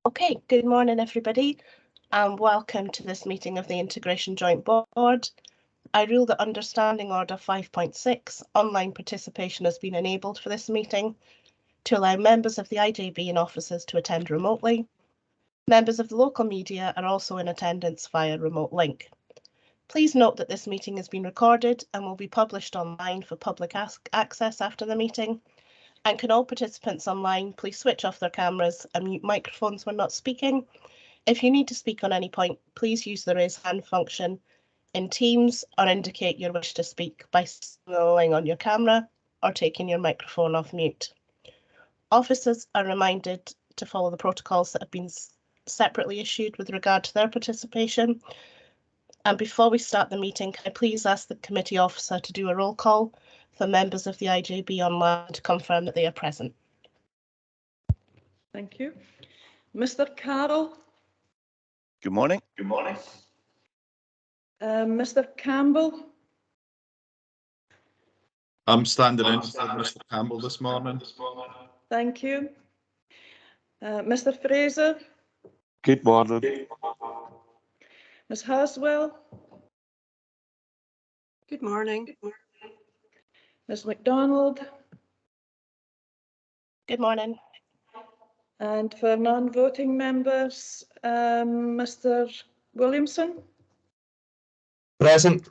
Okay, good morning everybody and welcome to this meeting of the Integration Joint Board. I rule that under Standing Order 5.6, online participation has been enabled for this meeting to allow members of the IJB and officers to attend remotely. Members of the local media are also in attendance via remote link. Please note that this meeting has been recorded and will be published online for public access after the meeting. And can all participants online please switch off their cameras and mute microphones when not speaking. If you need to speak on any point, please use the raise hand function in Teams or indicate your wish to speak by signaling on your camera or taking your microphone off mute. Officers are reminded to follow the protocols that have been separately issued with regard to their participation. And before we start the meeting, can I please ask the committee officer to do a roll call for members of the IJB online to confirm that they are present. Thank you. Mr. Carroll. Good morning. Good morning. Mr. Campbell. I'm standing in for Mr. Campbell this morning. Thank you. Mr. Fraser. Good morning. Ms. Haswell. Good morning. Ms. MacDonald. Good morning. And for non-voting members, Mr. Williamson. Present.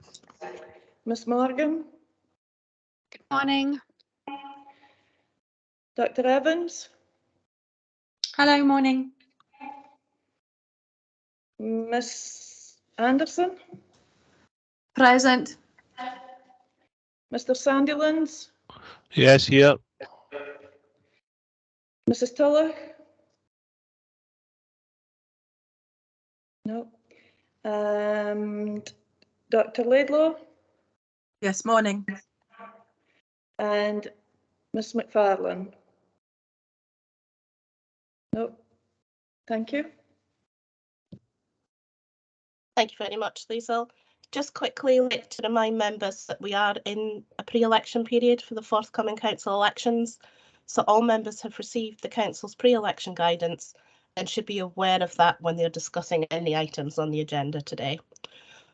Ms. Morgan. Good morning. Dr. Evans. Hello, morning. Ms. Anderson. Present. Mr. Sandilands. Yes, here. Mrs. Tulloch. No. And Dr. Laidlaw. Yes, morning. And Ms. McFarlane. No. Thank you. Thank you very much, Liesl. Just quickly like to remind members that we are in a pre-election period for the forthcoming council elections. So all members have received the council's pre-election guidance and should be aware of that when they're discussing any items on the agenda today.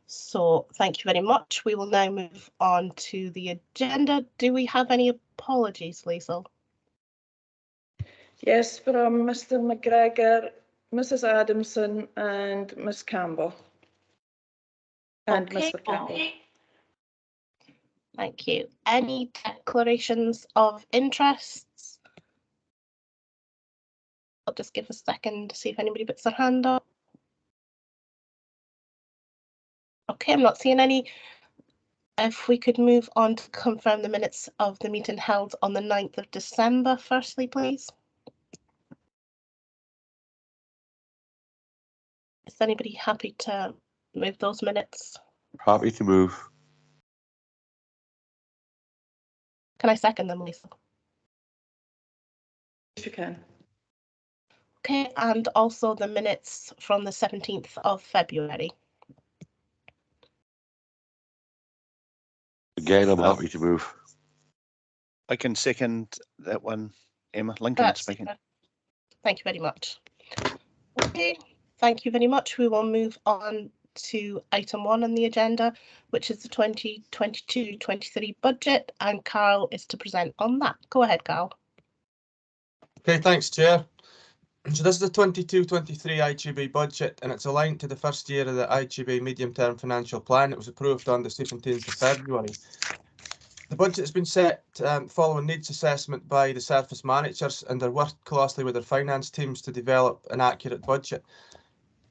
So thank you very much. We will now move on to the agenda. Do we have any apologies, Liesl? Yes, from Mr. McGregor, Mrs. Adamson and Ms. Campbell. And Okay. Mr. Campbell. Thank you. Any declarations of interests? I'll just give a second to see if anybody puts their hand up. Okay, I'm not seeing any. If we could move on to confirm the minutes of the meeting held on the 9th of December, firstly, please. Is anybody happy to move those minutes? Happy to move. Can I second them, Lisa? Yes, you can. Okay, and also the minutes from the 17th of February. Again, I'm happy to move. I can second that one, Emma. Lincoln That's speaking. super. Thank you very much. Okay, thank you very much. We will move on to item 1 on the agenda, which is the 2022-23 budget, and Carl is to present on that. Go ahead, Carl. Okay, thanks, Chair. So this is the 22-23 IJB budget, and it's aligned to the first year of the IJB medium-term financial plan. It was approved on the 17th of February. The budget has been set following needs assessment by the service managers, and they're worked closely with their finance teams to develop an accurate budget.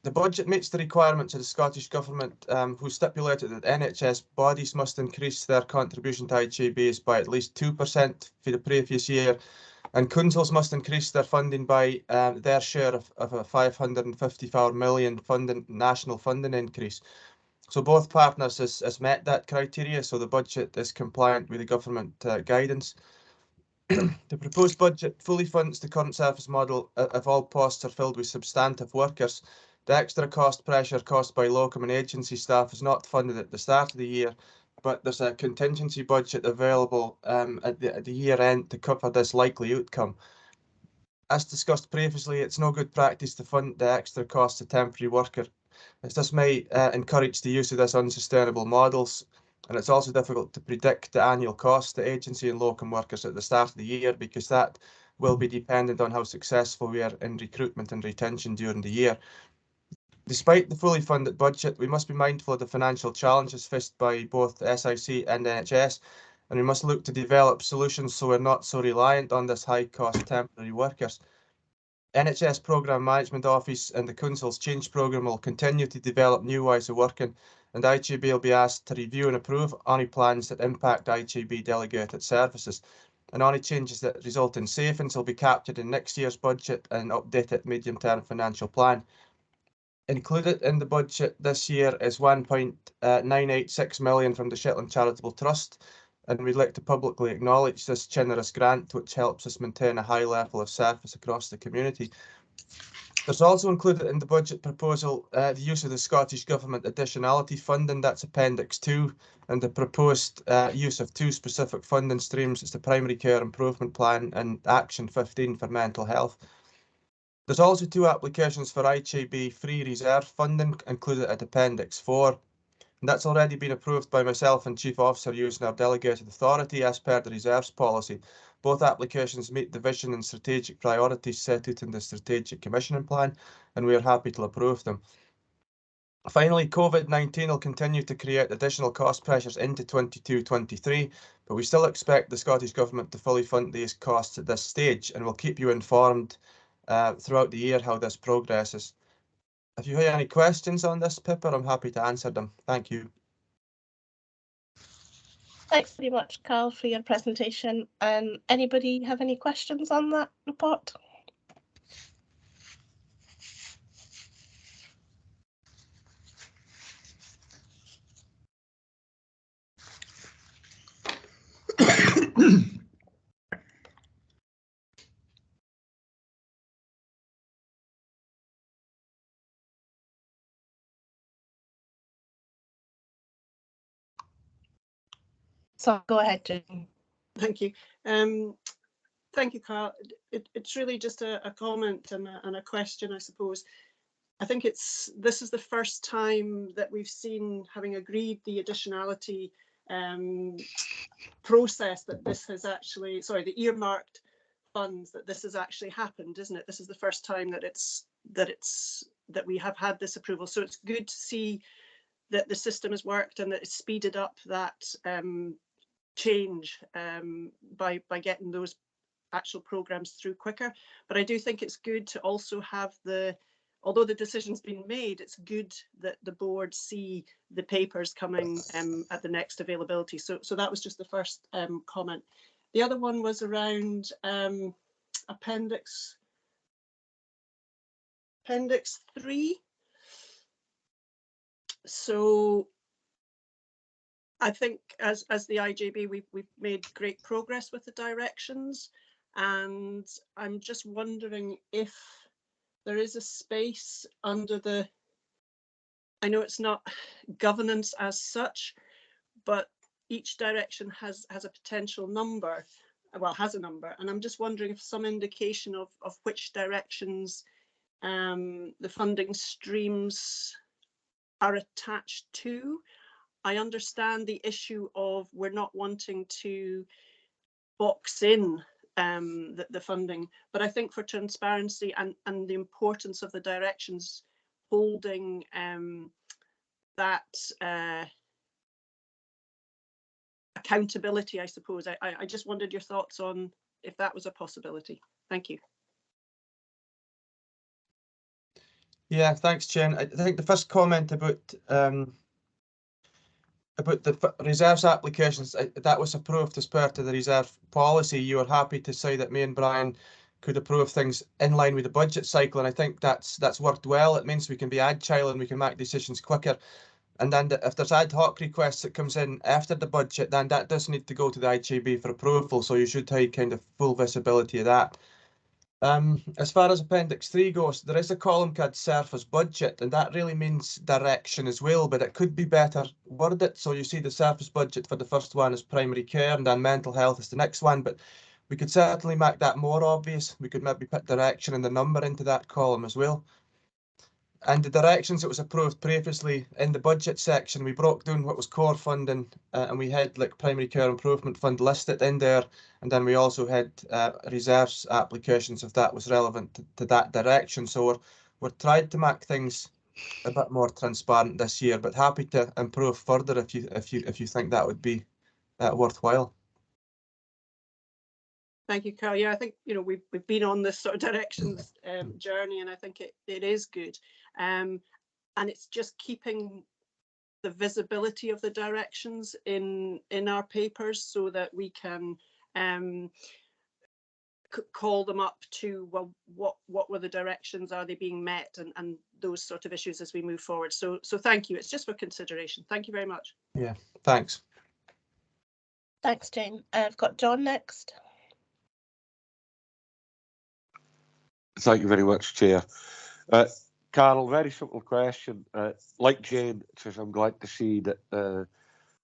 The budget meets the requirements of the Scottish Government, who stipulated that NHS bodies must increase their contribution to IJBs by at least 2% for the previous year, and councils must increase their funding by their share of a 554 million national funding increase. So both partners has met that criteria, so the budget is compliant with the government guidance. The proposed budget fully funds the current service model if all posts are filled with substantive workers. The extra cost pressure caused by locum and agency staff is not funded at the start of the year, but there's a contingency budget available at the year end to cover this likely outcome. As discussed previously, it's no good practice to fund the extra costs of temporary worker, as this may encourage the use of this unsustainable models, and it's also difficult to predict the annual cost to agency and locum workers at the start of the year, because that will be dependent on how successful we are in recruitment and retention during the year. Despite the fully funded budget, we must be mindful of the financial challenges faced by both the SIC and NHS, and we must look to develop solutions so we're not so reliant on this high-cost temporary workers. NHS Programme Management Office and the Council's Change Programme will continue to develop new ways of working, and IJB will be asked to review and approve any plans that impact IJB delegated services. And any changes that result in savings will be captured in next year's budget and updated medium-term financial plan. Included in the budget this year is 1.986 million from the Shetland Charitable Trust, and we'd like to publicly acknowledge this generous grant, which helps us maintain a high level of service across the community. There's also included in the budget proposal the use of the Scottish Government additionality funding, that's Appendix 2, and the proposed use of two specific funding streams. It's the Primary Care Improvement Plan and Action 15 for mental health. There's also two applications for IJB free reserve funding included at Appendix 4. And that's already been approved by myself and Chief Officer using our delegated authority as per the reserves policy. Both applications meet the vision and strategic priorities set out in the Strategic Commissioning Plan, and we are happy to approve them. Finally, COVID-19 will continue to create additional cost pressures into 22-23, but we still expect the Scottish Government to fully fund these costs at this stage, and we'll keep you informed throughout the year how this progresses. If you have any questions on this paper, I'm happy to answer them. Thank you. Thanks very much, Carl, for your presentation. Anybody have any questions on that report? So go ahead, Jane. Thank you. Thank you, Carl. It's really just a comment and a question, I suppose. I think this is the first time that we've seen, having agreed the additionality process, that this has actually, sorry, the earmarked funds, that this has actually happened, isn't it? This is the first time that we have had this approval. So it's good to see that the system has worked and that it's speeded up that change by getting those actual programs through quicker. But I do think it's good to also have although the decision's been made, it's good that the board see the papers coming at the next availability. So that was just the first comment. The other one was around Appendix 3. So I think as the IJB, we've made great progress with the directions, and I'm just wondering if there is a space under I know it's not governance as such, but each direction has a potential number, has a number, and I'm just wondering if some indication of which directions the funding streams are attached to. I understand the issue of we're not wanting to box in the funding, but I think for transparency and the importance of the directions holding that accountability, I suppose. I just wondered your thoughts on if that was a possibility. Thank you. Yeah, thanks, Jen. I think the first comment about the reserves applications, that was approved as part of the reserve policy. You were happy to say that me and Brian could approve things in line with the budget cycle, and I think that's worked well. It means we can be agile and we can make decisions quicker. And then if there's ad hoc requests that comes in after the budget, then that does need to go to the IJB for approval. So you should have kind of full visibility of that. As far as Appendix 3 goes, there is a column called surface budget, and that really means direction as well, but it could be better worded. So you see the surface budget for the first one is primary care, and then mental health is the next one. But We could certainly make that more obvious. We could maybe put direction and the number into that column as well. And the directions that was approved previously in the budget section, we broke down what was core funding, and we had like primary care improvement fund listed in there, and then we also had reserves applications if that was relevant to that direction. So we're trying to make things a bit more transparent this year, but happy to improve further if you think that would be worthwhile. Thank you, Carl. Yeah, I think, you know, we've been on this sort of directions journey, and I think it is good. And it's just keeping the visibility of the directions in our papers so that we can call them up to, well, what were the directions? Are they being met? And those sort of issues as we move forward. So thank you. It's just for consideration. Thank you very much. Yeah, thanks. Thanks, Jane. I've got John next. Thank you very much, Chair. Carol, very simple question. Like Jane says, I'm glad to see that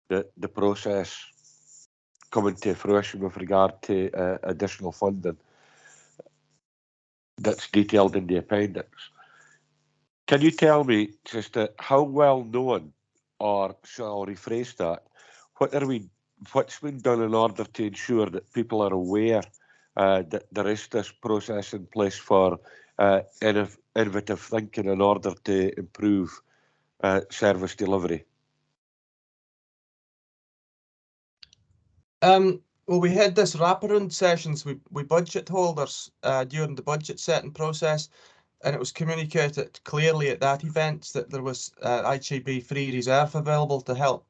the process coming to fruition with regard to additional funding that's detailed in the appendix. Can you tell me just how well known, or shall I rephrase that, what's been done in order to ensure that people are aware that there is this process in place for innovative thinking in order to improve service delivery? Well, we had this wraparound sessions with budget holders during the budget setting process, and it was communicated clearly at that event that there was IJB free reserve available to help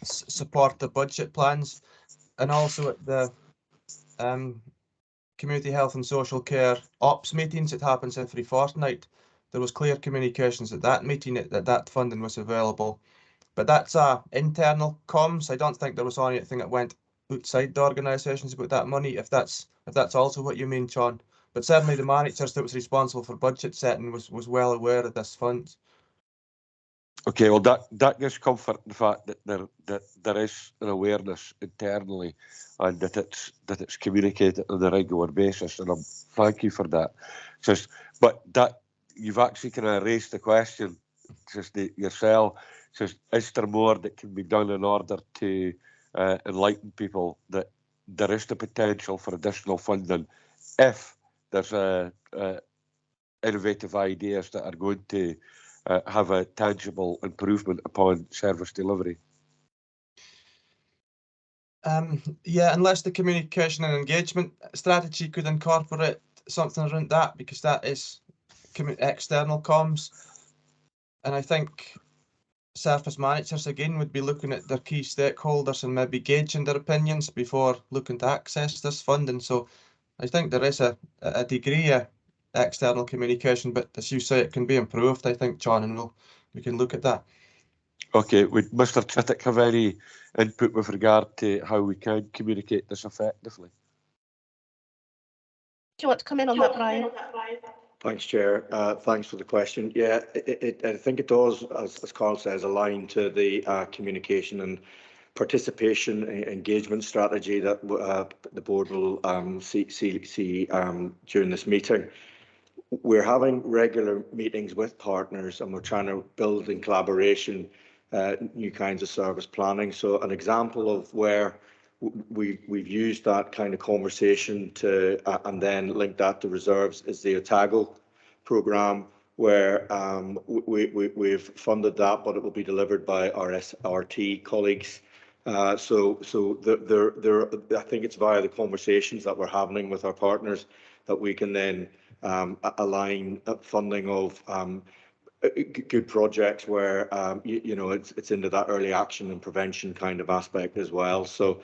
support the budget plans, and also at the community health and social care ops meetings that happens every fortnight. There was clear communications at that meeting that funding was available, but that's internal comms. I don't think there was anything that went outside the organisations about that money, if that's also what you mean, John. But certainly the managers that was responsible for budget setting was well aware of this fund. Okay, well that gives comfort in the fact that there is an awareness internally, and that it's communicated on a regular basis, and thank you for that. But that you've actually kind of raised the question, yourself. Is there more that can be done in order to enlighten people that there is the potential for additional funding if there's innovative ideas that are going to have a tangible improvement upon service delivery? Yeah, unless the communication and engagement strategy could incorporate something around that, because that is external comms. And I think service managers again would be looking at their key stakeholders and maybe gauging their opinions before looking to access this funding. So I think there is a degree of external communication, but as you say, it can be improved, I think, John, and we can look at that. Okay, would Mr. Chittick have any input with regard to how we can communicate this effectively? Do you want to come in on that, Brian? Thanks, Chair. Thanks for the question. Yeah, I think it does, as Carl says, align to the communication and participation engagement strategy that the board will see during this meeting. We're having regular meetings with partners, and we're trying to build in collaboration new kinds of service planning. So an example of where we've used that kind of conversation to and then link that to reserves is the Otago programme, where we've funded that, but it will be delivered by our SRT colleagues. So I think it's via the conversations that we're having with our partners that we can then align funding of good projects where it's into that early action and prevention kind of aspect as well. So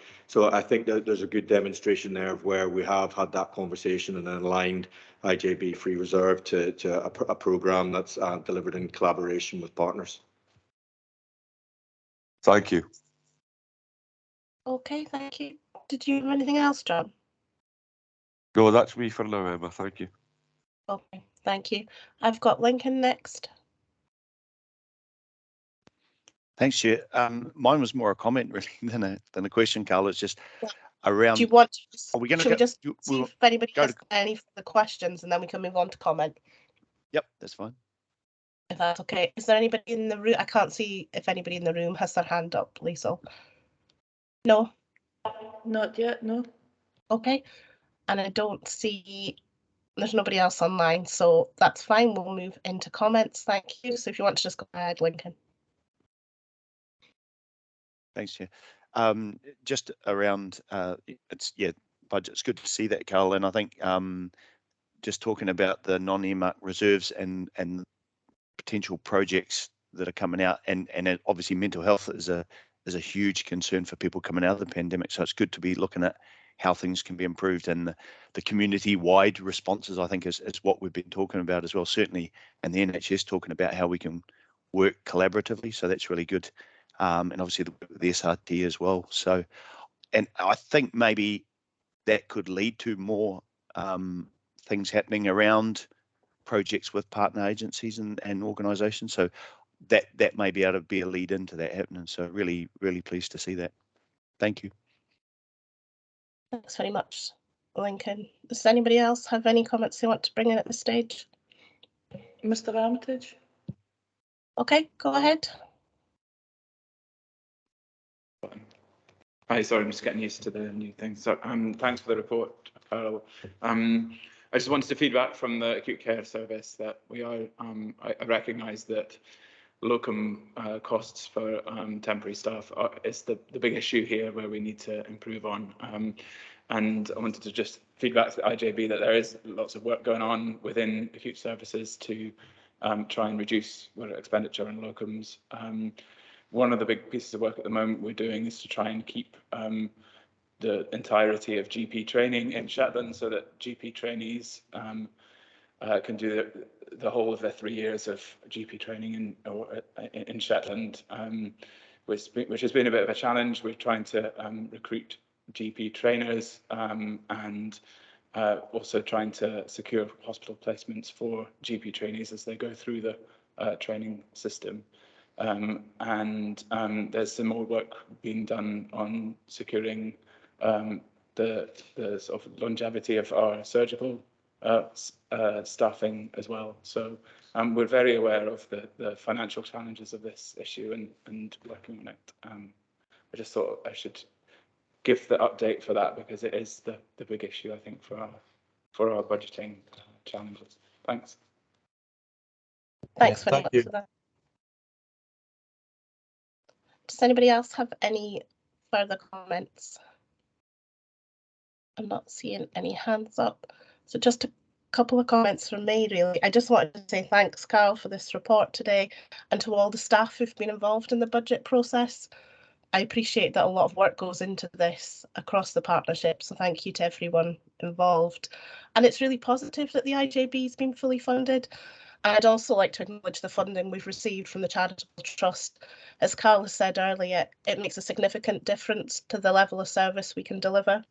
I think that there's a good demonstration there of where we have had that conversation and then aligned IJB Free Reserve to a programme that's delivered in collaboration with partners. Thank you. Okay, thank you. Did you have anything else, John? No, that's me for now, Emma. Thank you. Okay, thank you. I've got Lincoln next. Thanks, Chair. Mine was more a comment really than a question, Carl. It's just Do you want to, Are we going should we just to see if anybody go has to- any further questions and then we can move on to comment? Yep, that's fine. If that's okay. Is there anybody in the room? I can't see if anybody in the room has their hand up, Liesl. No? Not yet, no. Okay. And I don't see, there's nobody else online, so that's fine. We'll move into comments. Thank you. So if you want to just go ahead, Lincoln. Thanks, Chair. Just around, budget's good to see that, Carl, and I think just talking about the non-earmarked reserves and potential projects that are coming out, and obviously mental health is a huge concern for people coming out of the pandemic. So it's good to be looking at how things can be improved, and the community-wide responses, I think, is what we've been talking about as well, certainly, and the NHS talking about how we can work collaboratively. So that's really good. And obviously the SRT as well. So, and I think maybe that could lead to more things happening around projects with partner agencies and organisations. So that may be able to be a lead into that happening. So really, really pleased to see that. Thank you. Thanks very much, Lincoln. Does anybody else have any comments they want to bring in at this stage? Mr. Armitage? Okay, go ahead. Hi, sorry, I'm just getting used to the new thing. So thanks for the report, Carol. I just wanted to feedback from the acute care service that we are, I recognise that locum costs for temporary staff is the big issue here where we need to improve on. And I wanted to just feedback to the IJB that there is lots of work going on within acute services to try and reduce expenditure on locums. One of the big pieces of work at the moment we're doing is to try and keep the entirety of GP training in Shetland so that GP trainees can do the whole of their 3 years of GP training in Shetland, which has been a bit of a challenge. We're trying to recruit GP trainers and also trying to secure hospital placements for GP trainees as they go through the training system. And there's some more work being done on securing the sort of longevity of our surgical staffing as well. So we're very aware of the financial challenges of this issue and working on it. I just thought I should give the update for that because it is the big issue, I think, for our budgeting challenges. Thanks. Thanks very Thank much you. for that. Does anybody else have any further comments? I'm not seeing any hands up. So just a couple of comments from me, really. I just wanted to say thanks, Carl, for this report today and to all the staff who've been involved in the budget process. I appreciate that a lot of work goes into this across the partnership, so thank you to everyone involved. And it's really positive that the IJB has been fully funded. I'd also like to acknowledge the funding we've received from the Charitable Trust. As Carl has said earlier, it makes a significant difference to the level of service we can deliver.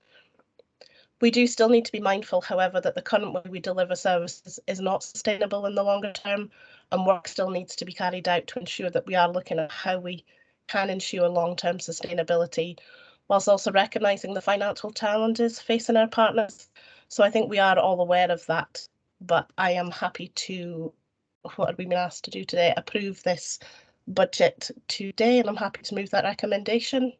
We do still need to be mindful, however, that the current way we deliver services is not sustainable in the longer term, and work still needs to be carried out to ensure that we are looking at how we can ensure long-term sustainability, whilst also recognising the financial challenges facing our partners. So I think we are all aware of that, but I am happy to, what have we been asked to do today, approve this budget today, and I'm happy to move that recommendation.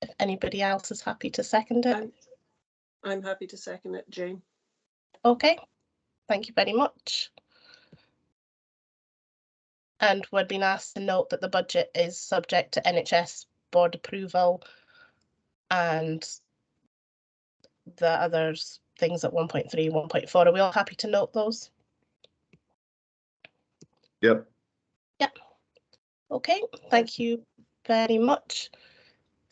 If anybody else is happy to second it. I'm happy to second it, Jane. Okay, thank you very much. And we're being asked to note that the budget is subject to NHS board approval and the others things at 1.3, 1.4. Are we all happy to note those? Yep. Yep. Okay, thank you very much.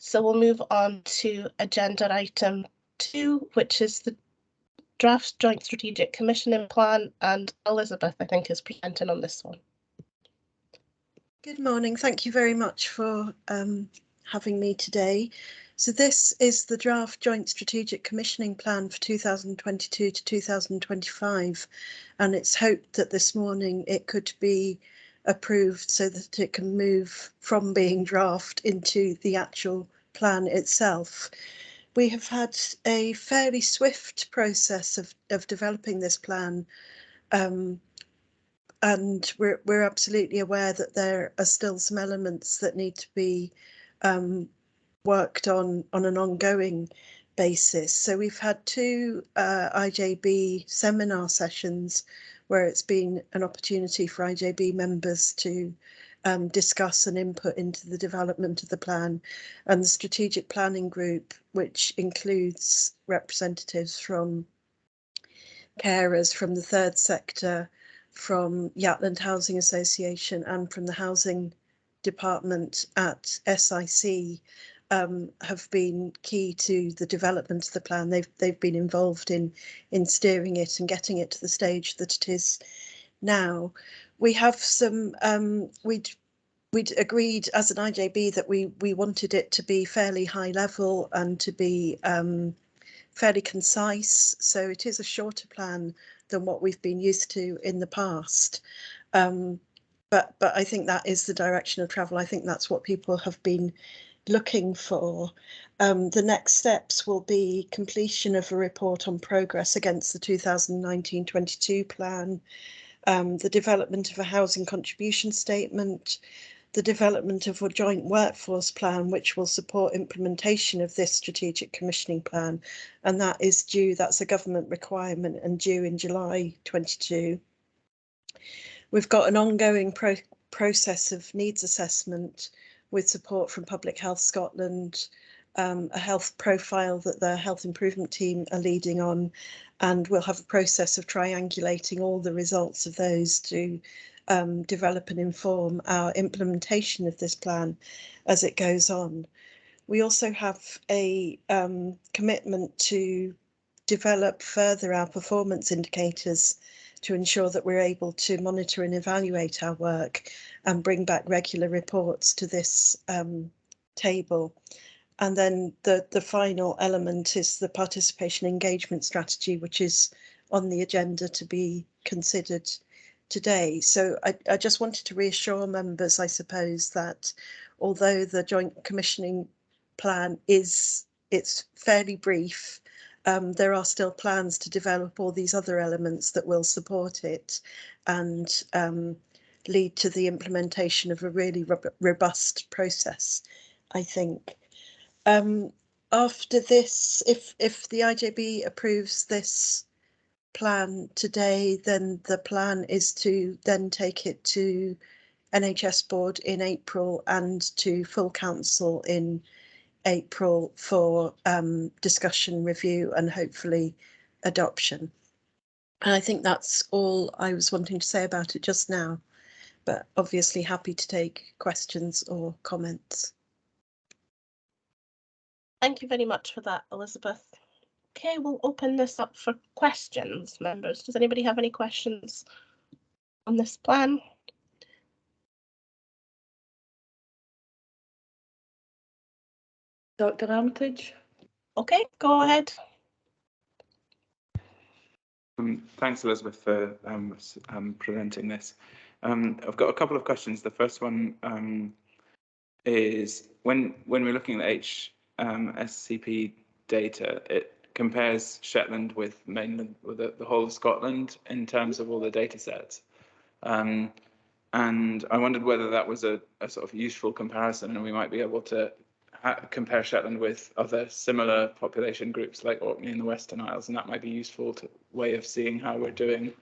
So we'll move on to agenda item 2, which is the draft joint strategic commissioning plan, and Elizabeth, I think, is presenting on this one. Good morning. Thank you very much for having me today. So this is the draft joint strategic commissioning plan for 2022 to 2025, and it's hoped that this morning it could be approved so that it can move from being draft into the actual plan itself. We have had a fairly swift process of developing this plan, and we're absolutely aware that there are still some elements that need to be worked on an ongoing basis. So we've had two IJB seminar sessions where it's been an opportunity for IJB members to discuss and input into the development of the plan, and the strategic planning group, which includes representatives from carers, from the third sector, from Shetland Housing Association and from the housing department at SIC, have been key to the development of the plan. They've been involved in steering it and getting it to the stage that it is now. We have some we'd agreed as an IJB that we wanted it to be fairly high level and to be fairly concise, so it is a shorter plan than what we've been used to in the past. But I think that is the direction of travel. I think that's what people have been looking for. The next steps will be completion of a report on progress against the 2019-22 plan, the development of a housing contribution statement, the development of a joint workforce plan which will support implementation of this strategic commissioning plan, and that is due, that's a government requirement and due in July 22. We've got an ongoing process of needs assessment with support from Public Health Scotland, a health profile that the health improvement team are leading on, and we'll have a process of triangulating all the results of those to develop and inform our implementation of this plan as it goes on. We also have a commitment to develop further our performance indicators to ensure that we're able to monitor and evaluate our work and bring back regular reports to this table. And then the final element is the participation engagement strategy, which is on the agenda to be considered today. So I just wanted to reassure members, I suppose, that although the joint commissioning plan it's fairly brief, there are still plans to develop all these other elements that will support it and lead to the implementation of a really robust process, I think. After this, if the IJB approves this plan today, then the plan is to then take it to NHS board in April and to full council in April for discussion, review and hopefully adoption. And I think that's all I was wanting to say about it just now, but obviously happy to take questions or comments. Thank you very much for that, Elizabeth. Okay, we'll open this up for questions, members. Does anybody have any questions on this plan? Dr. Armitage? Okay, go ahead. Thanks, Elizabeth, for presenting this. I've got a couple of questions. The first one is when we're looking at HSCP data, it compares Shetland with mainland, with the whole of Scotland in terms of all the data sets. And I wondered whether that was a sort of useful comparison, and we might be able to compare Shetland with other similar population groups like Orkney and the Western Isles, and that might be useful to way of seeing how we're doing,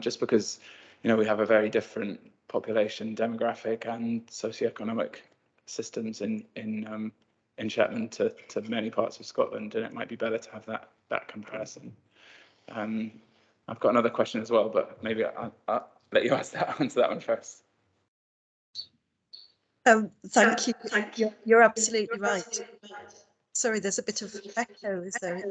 just because, you know, we have a very different population demographic and socioeconomic systems in Shetland to many parts of Scotland, and it might be better to have that comparison. I've got another question as well, but maybe I'll let you answer that one first. Thank you. You're absolutely right. Sorry, there's a bit of echo, is there?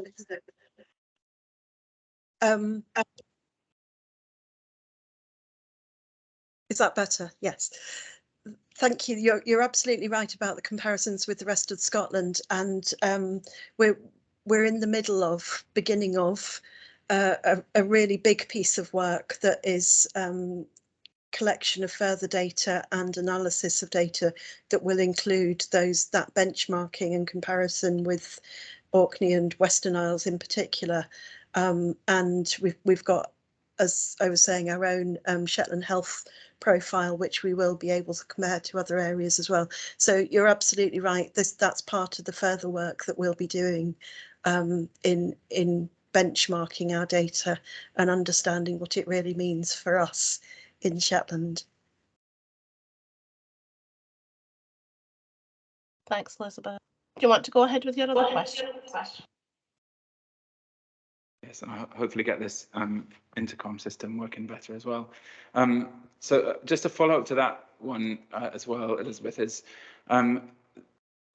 Is that better? Yes. Thank you. You're absolutely right about the comparisons with the rest of Scotland, and we're in the middle of beginning of a really big piece of work that is collection of further data and analysis of data that will include that benchmarking and comparison with Orkney and Western Isles in particular. And we've got, as I was saying, our own Shetland health profile, which we will be able to compare to other areas as well. So you're absolutely right. That's part of the further work that we'll be doing in benchmarking our data and understanding what it really means for us in Shetland. Thanks, Elizabeth. Do you want to go ahead with your other question? Yes, and I'll hopefully get this intercom system working better as well. Just to follow up to that one as well, Elizabeth, is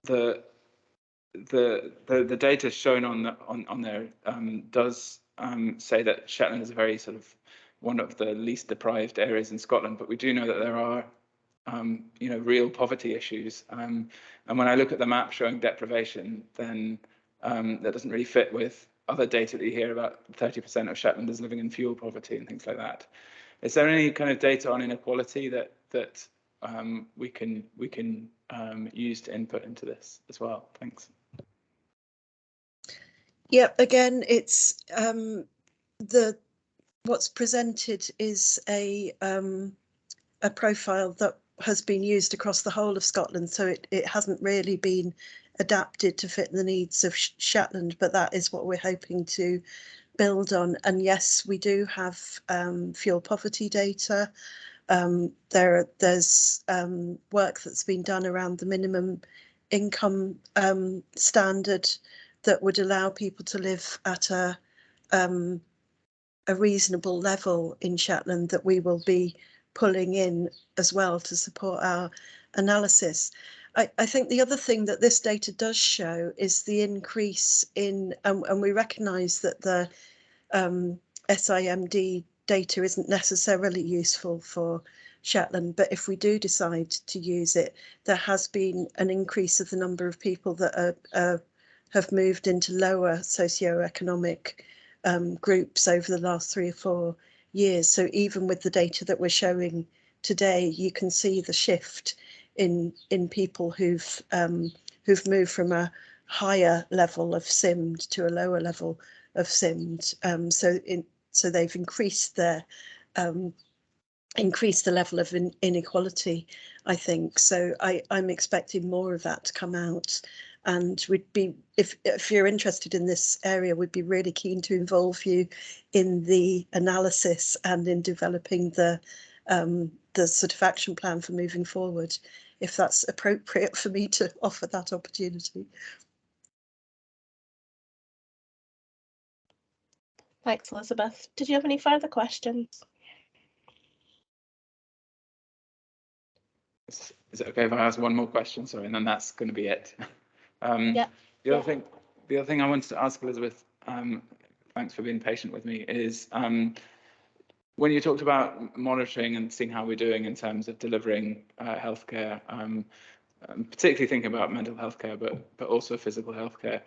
the data shown on there does say that Shetland is a very sort of one of the least deprived areas in Scotland, but we do know that there are real poverty issues. And when I look at the map showing deprivation, then that doesn't really fit with other data that you hear about 30% of Shetlanders living in fuel poverty and things like that. Is there any kind of data on inequality that we can use to input into this as well? Thanks. Yeah, again, it's what's presented is a profile that has been used across the whole of Scotland, so it hasn't really been adapted to fit the needs of Shetland, but that is what we're hoping to build on. And yes, we do have fuel poverty data. There's work that's been done around the minimum income standard that would allow people to live at a reasonable level in Shetland that we will be pulling in as well to support our analysis. I think the other thing that this data does show is the increase in, and we recognise that the SIMD data isn't necessarily useful for Shetland, but if we do decide to use it, there has been an increase of the number of people that have moved into lower socioeconomic groups over the last 3 or 4 years. So even with the data that we're showing today, you can see the shift in people who've moved from a higher level of SIMD to a lower level of SIMD. So they've increased the level of inequality, I think. So I'm expecting more of that to come out. And we'd be, if you're interested in this area, we'd be really keen to involve you in the analysis and in developing the sort of action plan for moving forward, if that's appropriate for me to offer that opportunity. Thanks, Elizabeth. Did you have any further questions? Is it okay if I ask one more question? Sorry, and then that's going to be it. Yeah. The other thing I wanted to ask Elizabeth, thanks for being patient with me, is when you talked about monitoring and seeing how we're doing in terms of delivering healthcare, particularly thinking about mental health care, but also physical healthcare,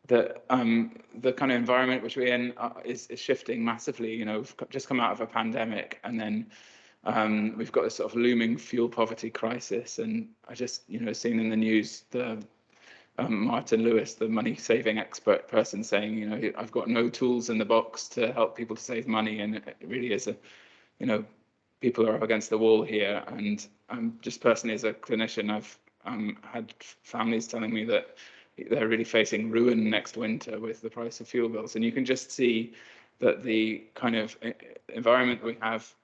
that the kind of environment which we're in is shifting massively. You know, we've just come out of a pandemic, and then we've got this sort of looming fuel poverty crisis. And I just, seen in the news the Martin Lewis, the money saving expert person, saying, I've got no tools in the box to help people to save money, and it really is people are up against the wall here. And just personally as a clinician, I've had families telling me that they're really facing ruin next winter with the price of fuel bills. And you can just see that the kind of environment we have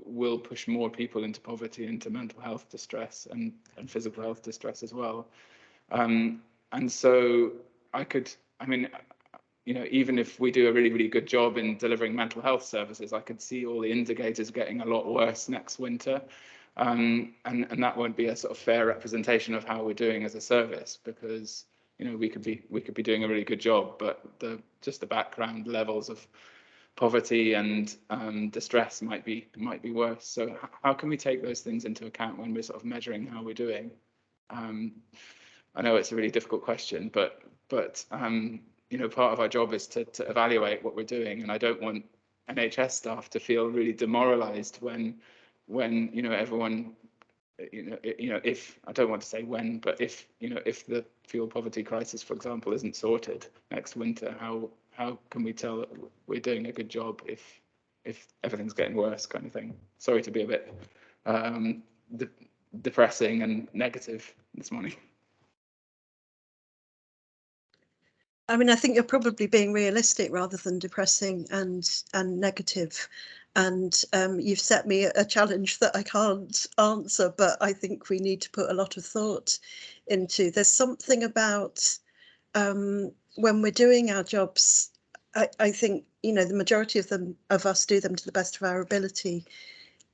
will push more people into poverty, into mental health distress and physical health distress as well. And so even if we do a really, really good job in delivering mental health services, I could see all the indicators getting a lot worse next winter. And that won't be a sort of fair representation of how we're doing as a service, because we could be doing a really good job, but just the background levels of poverty and distress might be worse. So how can we take those things into account when we're sort of measuring how we're doing? I know it's a really difficult question, but part of our job is to evaluate what we're doing, and I don't want NHS staff to feel really demoralised when when, you know, everyone, if, I don't want to say when, but if, you know, if the fuel poverty crisis, for example, isn't sorted next winter, how can we tell that we're doing a good job if everything's getting worse, kind of thing? Sorry to be a bit depressing and negative this morning. I mean, I think you're probably being realistic rather than depressing and negative. And you've set me a challenge that I can't answer, but I think we need to put a lot of thought into. There's something about when we're doing our jobs, I think, you know, the majority of us do them to the best of our ability.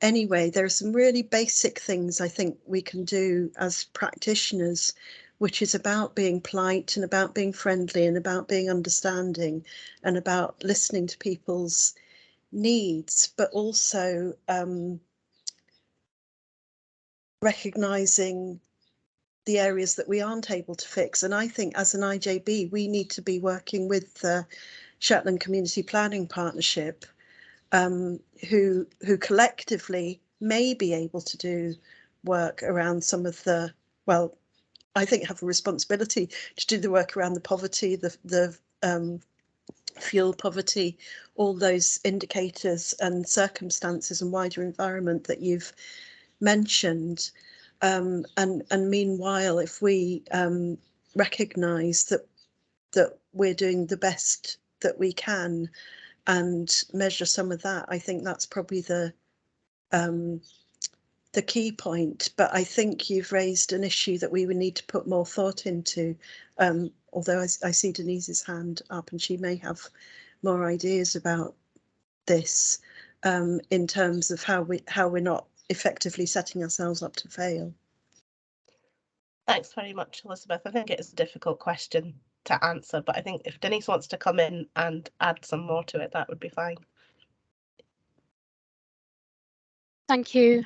Anyway, there are some really basic things I think we can do as practitioners, which is about being polite and about being friendly and about being understanding and about listening to people's needs, but also recognising the areas that we aren't able to fix. And I think as an IJB, we need to be working with the Shetland Community Planning Partnership, who collectively may be able to do work around some of the, well, I think have a responsibility to do the work around the poverty, the fuel poverty, all those indicators and circumstances and wider environment that you've mentioned. And meanwhile, if we recognise that we're doing the best that we can and measure some of that, I think that's probably the key point. But I think you've raised an issue that we would need to put more thought into, although I see Denise's hand up and she may have more ideas about this in terms of how we're not effectively setting ourselves up to fail. Thanks very much, Elizabeth. I think it is a difficult question to answer, but I think if Denise wants to come in and add some more to it, that would be fine. Thank you.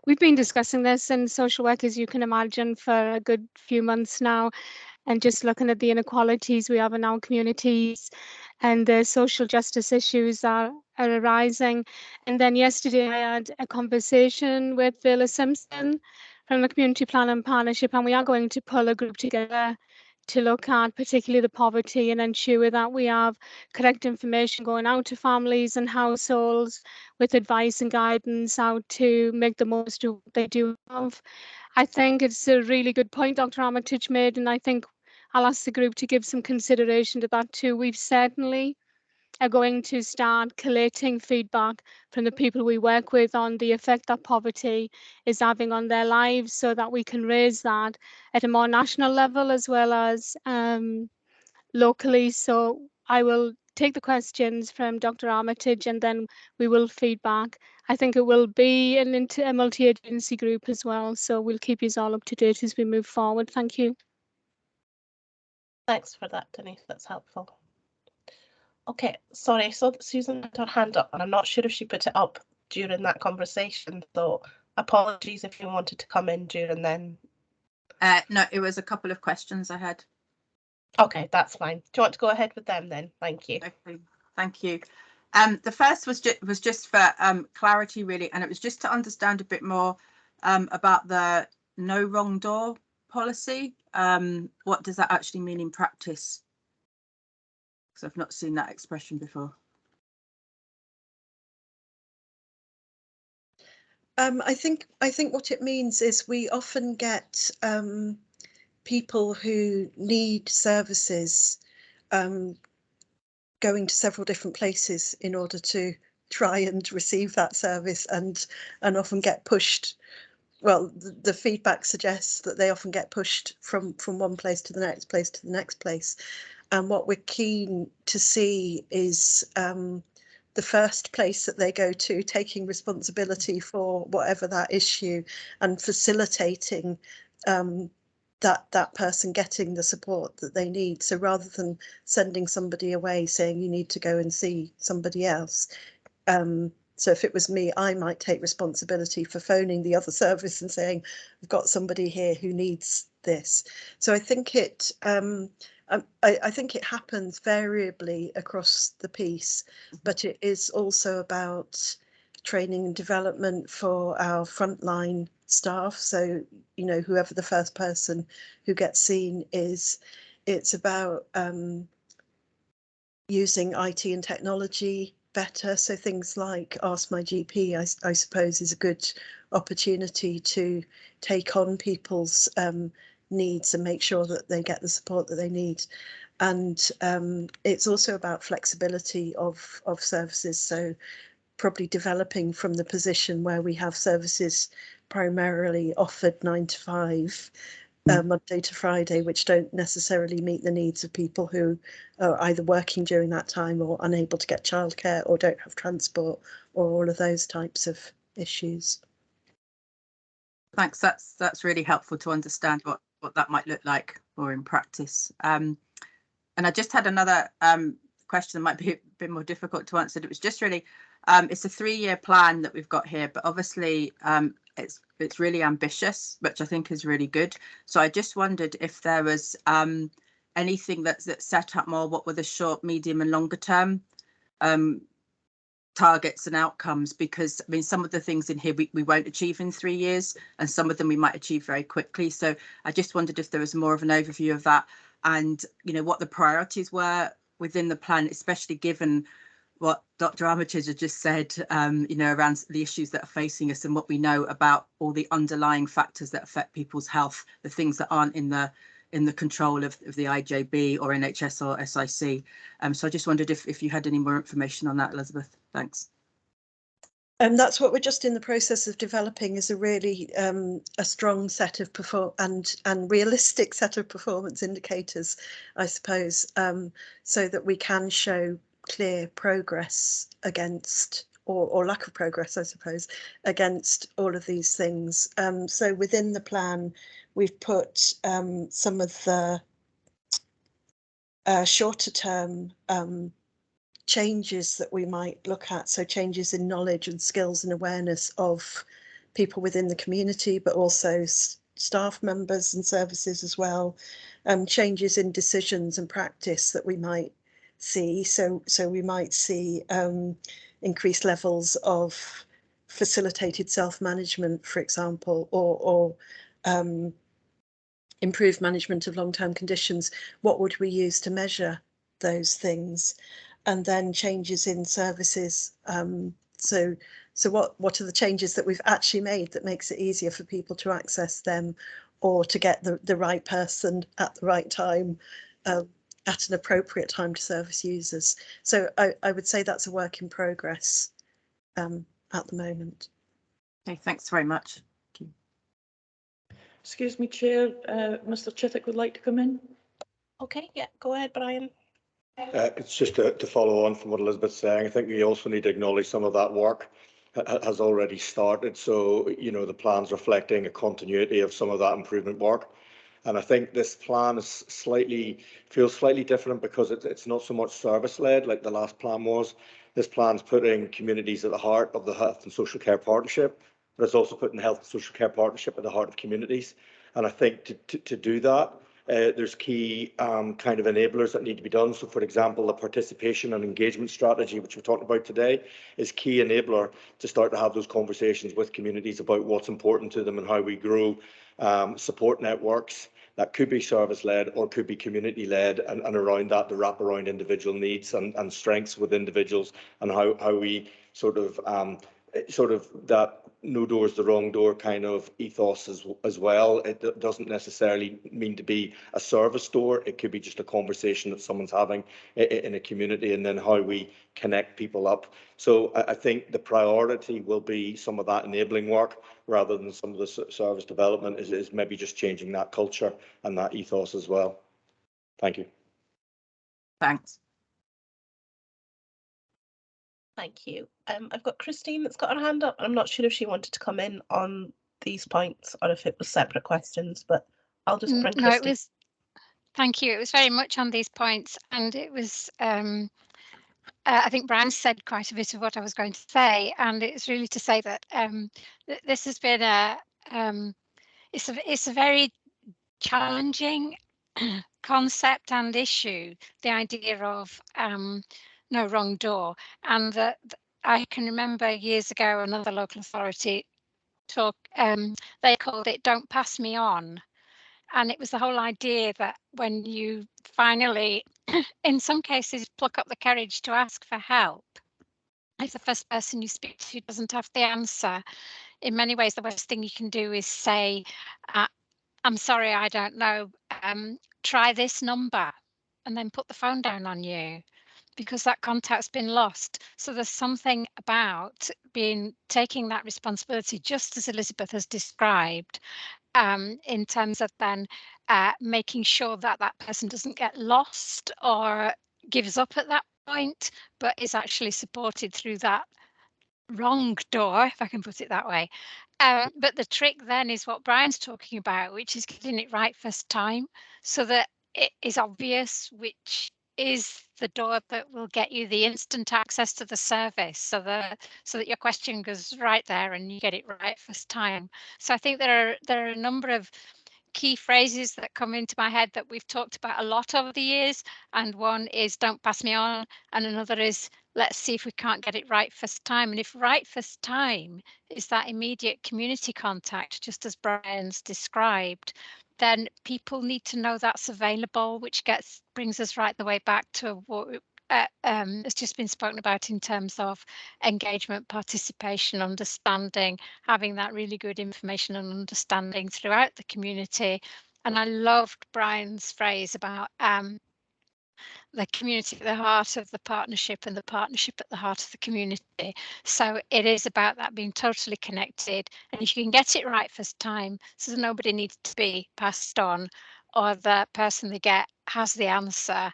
We've been discussing this in social work, as you can imagine, for a good few months now, and just looking at the inequalities we have in our communities and the social justice issues that are arising. And then yesterday I had a conversation with Vila Simpson from the Community Planning Partnership, and we are going to pull a group together to look at particularly the poverty and ensure that we have correct information going out to families and households with advice and guidance how to make the most of what they do have. I think it's a really good point Dr. Armitage made, and I think I'll ask the group to give some consideration to that too. We've certainly are going to start collating feedback from the people we work with on the effect that poverty is having on their lives, so that we can raise that at a more national level as well as locally. So I will take the questions from Dr. Armitage and then we will feedback. I think it will be a multi-agency group as well, so we'll keep you all up to date as we move forward. Thank you. Thanks for that, Denise. That's helpful. Okay, sorry, so Susan had her hand up and I'm not sure if she put it up during that conversation, so apologies if you wanted to come in during then. No, it was a couple of questions I had. Okay, that's fine. Do you want to go ahead with them then? Thank you. Okay, thank you. The first was just for clarity really, and it was just to understand a bit more about the no wrong door policy. What does that actually mean in practice? Because I've not seen that expression before. I think what it means is we often get people who need services going to several different places in order to try and receive that service, and often get pushed. Well, the feedback suggests that they often get pushed from one place to the next place to the next place. And what we're keen to see is the first place that they go to taking responsibility for whatever that issue and facilitating that person getting the support that they need. So rather than sending somebody away saying you need to go and see somebody else, so if it was me, I might take responsibility for phoning the other service and saying, I've got somebody here who needs this. So I think it I think it happens variably across the piece, but it is also about training and development for our frontline staff. So, you know, whoever the first person who gets seen is, it's about using IT and technology better. So things like Ask My GP, I suppose, is a good opportunity to take on people's needs and make sure that they get the support that they need. And it's also about flexibility of services. So probably developing from the position where we have services primarily offered 9 to 5, Monday to Friday, which don't necessarily meet the needs of people who are either working during that time or unable to get childcare or don't have transport, or all of those types of issues. Thanks. That's really helpful to understand what that might look like or in practice. And I just had another question that might be a bit more difficult to answer. It was just really, it's a 3-year plan that we've got here, but obviously it's really ambitious, which I think is really good. So I just wondered if there was anything that's set up more, what were the short, medium and longer term targets and outcomes, because I mean, some of the things in here we won't achieve in 3 years, and some of them we might achieve very quickly. So I just wondered if there was more of an overview of that, and you know, what the priorities were within the plan, especially given what Dr. Armitage had just said, you know, around the issues that are facing us and what we know about all the underlying factors that affect people's health, the things that aren't in the control of the IJB or NHS or SIC. So I just wondered if you had any more information on that, Elizabeth. Thanks. And that's what we're just in the process of developing, is a really a strong set of and realistic set of performance indicators, I suppose, so that we can show clear progress against, or lack of progress, I suppose, against all of these things. So within the plan, we've put some of the shorter term changes that we might look at. So changes in knowledge and skills and awareness of people within the community, but also staff members and services as well. Changes in decisions and practice that we might see. So we might see increased levels of facilitated self-management, for example, or improved management of long-term conditions. What would we use to measure those things? And then changes in services. So what are the changes that we've actually made that makes it easier for people to access them, or to get the right person at the right time, at an appropriate time to service users. So I would say that's a work in progress at the moment. Okay, thanks very much. Thank you. Excuse me, Chair, Mr. Chittick would like to come in. Okay, yeah, go ahead, Brian. It's just to follow on from what Elizabeth's saying. I think we also need to acknowledge some of that work has already started. So, you know, the plan's reflecting a continuity of some of that improvement work. And I think this plan is feels slightly different because it's not so much service-led like the last plan was. This plan's putting communities at the heart of the health and social care partnership, but it's also putting the health and social care partnership at the heart of communities. And I think to do that, there's key kind of enablers that need to be done. So, for example, the participation and engagement strategy, which we're talking about today, is key enabler to start to have those conversations with communities about what's important to them and how we grow support networks that could be service-led or could be community-led, and around that, the wrap around individual needs and strengths with individuals, and how we sort of that no door is the wrong door kind of ethos as well. It doesn't necessarily mean to be a service door. It could be just a conversation that someone's having in a community, and then how we connect people up. So I think the priority will be some of that enabling work rather than some of the service development is maybe just changing that culture and that ethos as well. Thank you. Thanks. Thank you. I've got Christine that's got her hand up. I'm not sure if she wanted to come in on these points or if it was separate questions, but I'll just bring No, Christine. it was. Thank you. It was very much on these points, and it was. I think Brian said quite a bit of what I was going to say, and it's really to say that this has been it's a very challenging concept and issue, the idea of no wrong door, and that I can remember years ago another local authority they called it "Don't Pass Me On," and it was the whole idea that when you finally, in some cases, pluck up the courage to ask for help, if the first person you speak to doesn't have the answer, in many ways the worst thing you can do is say, I'm sorry, I don't know, try this number, and then put the phone down on you, because that contact's been lost. So there's something about taking that responsibility, just as Elizabeth has described, in terms of then making sure that that person doesn't get lost or gives up at that point, but is actually supported through that wrong door, if I can put it that way. But the trick then is what Brian's talking about, which is getting it right first time, so that it is obvious which is the door that will get you the instant access to the service, so that your question goes right there and you get it right first time. So I think there are a number of key phrases that come into my head that we've talked about a lot over the years, and one is "don't pass me on," and another is "let's see if we can't get it right first time." And if right first time is that immediate community contact, just as Brian's described, then people need to know that's available, which brings us right the way back to what has just been spoken about in terms of engagement, participation, understanding, having that really good information and understanding throughout the community. And I loved Brian's phrase about the community at the heart of the partnership and the partnership at the heart of the community. So it is about that being totally connected. And if you can get it right first time, so nobody needs to be passed on, or the person they get has the answer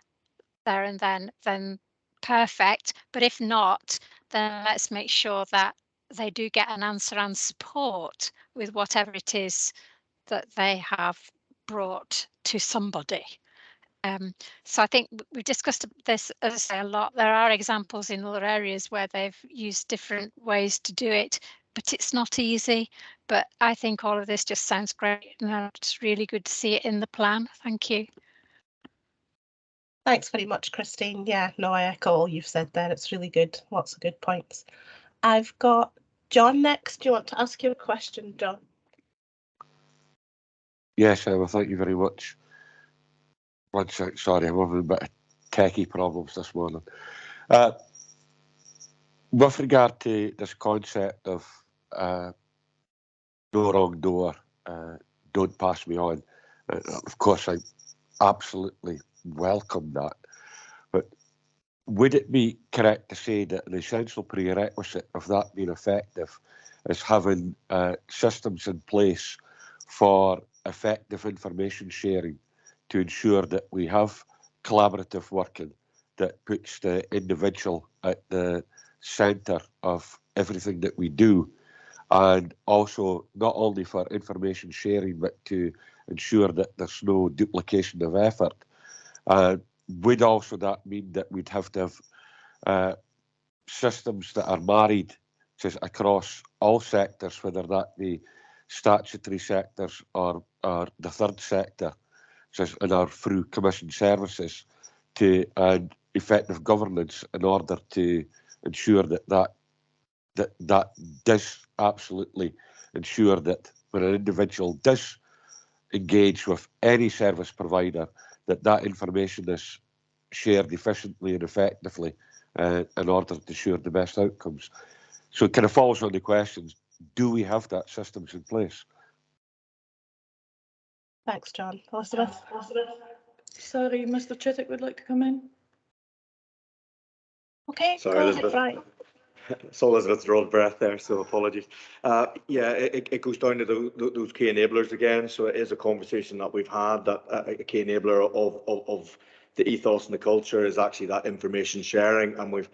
there and then perfect. But if not, then let's make sure that they do get an answer and support with whatever it is that they have brought to somebody. So I think we've discussed this, as I say, a lot. There are examples in other areas where they've used different ways to do it, but it's not easy. But I think all of this just sounds great, and it's really good to see it in the plan. Thank you. Thanks very much, Christine. Yeah, no, I echo all you've said there. It's really good. Lots of good points. I've got John next. Do you want to ask your question, John? Yes, Emma, thank you very much. One sec, sorry, I'm having a bit of techie problems this morning. With regard to this concept of no wrong door, don't pass me on, of course I absolutely welcome that. But would it be correct to say that an essential prerequisite of that being effective is having systems in place for effective information sharing to ensure that we have collaborative working that puts the individual at the centre of everything that we do, and also not only for information sharing but to ensure that there's no duplication of effort? Would also that mean that we'd have to have systems that are married across all sectors, whether that be statutory sectors or the third sector, and our through commission services, to effective governance in order to ensure that does absolutely ensure that when an individual does engage with any service provider, that information is shared efficiently and effectively in order to ensure the best outcomes. So it kind of falls on the questions, do we have that systems in place? Thanks, John. Elizabeth? Sorry, Mr. Chittick would like to come in. Okay, sorry, go Elizabeth. ahead, Brian. So Elizabeth's drawled breath there, so apologies. Yeah, it goes down to those key enablers again. So it is a conversation that we've had, that a key enabler of the ethos and the culture is actually that information sharing, and we've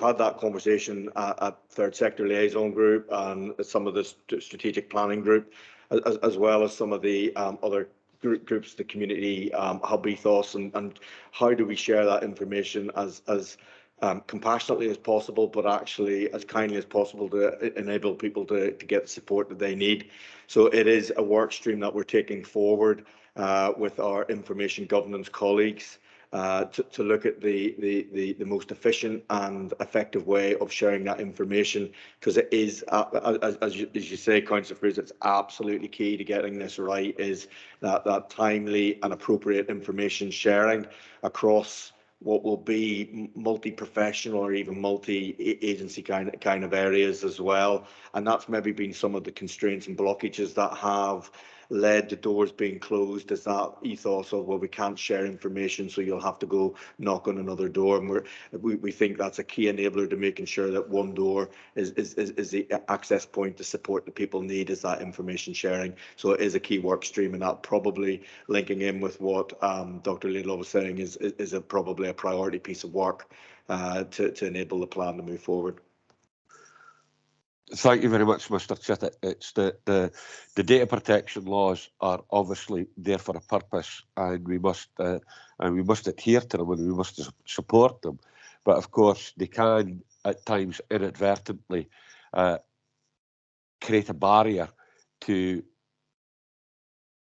had that conversation at third sector liaison group and some of the strategic planning group, as well as some of the other groups, the community hub ethos, and how do we share that information as compassionately as possible, but actually as kindly as possible to enable people to get the support that they need. So it is a work stream that we're taking forward with our information governance colleagues to look at the most efficient and effective way of sharing that information, because it is, as you say, Councillor Fraser, it's absolutely key to getting this right, is that timely and appropriate information sharing across what will be multi-professional or even multi-agency kind of areas as well. And that's maybe been some of the constraints and blockages that have led to doors being closed, is that ethos of, well, we can't share information, so you'll have to go knock on another door. And we think that's a key enabler to making sure that one door is the access point to support the people need, is that information sharing. So it is a key work stream, and that probably linking in with what Dr. Laidlaw was saying is probably a priority piece of work to enable the plan to move forward. Thank you very much, Mr. Chittick. It's the data protection laws are obviously there for a purpose, and we must adhere to them, and we must support them. But of course, they can at times inadvertently create a barrier to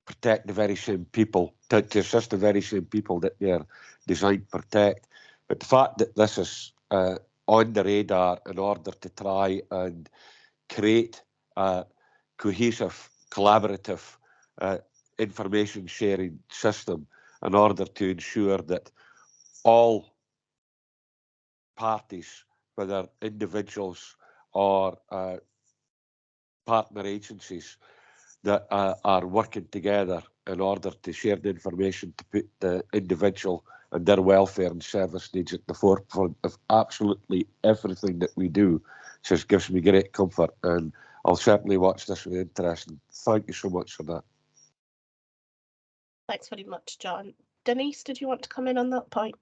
protect the very same people, to assist the very same people that they're designed to protect. But the fact that this is on the radar in order to try and create a cohesive, collaborative information sharing system in order to ensure that all parties, whether individuals or partner agencies, that are working together in order to share the information to put the individual and their welfare and service needs at the forefront of absolutely everything that we do. Just gives me great comfort, and I'll certainly watch this with interest. And thank you so much for that. Thanks very much, John. Denise, did you want to come in on that point?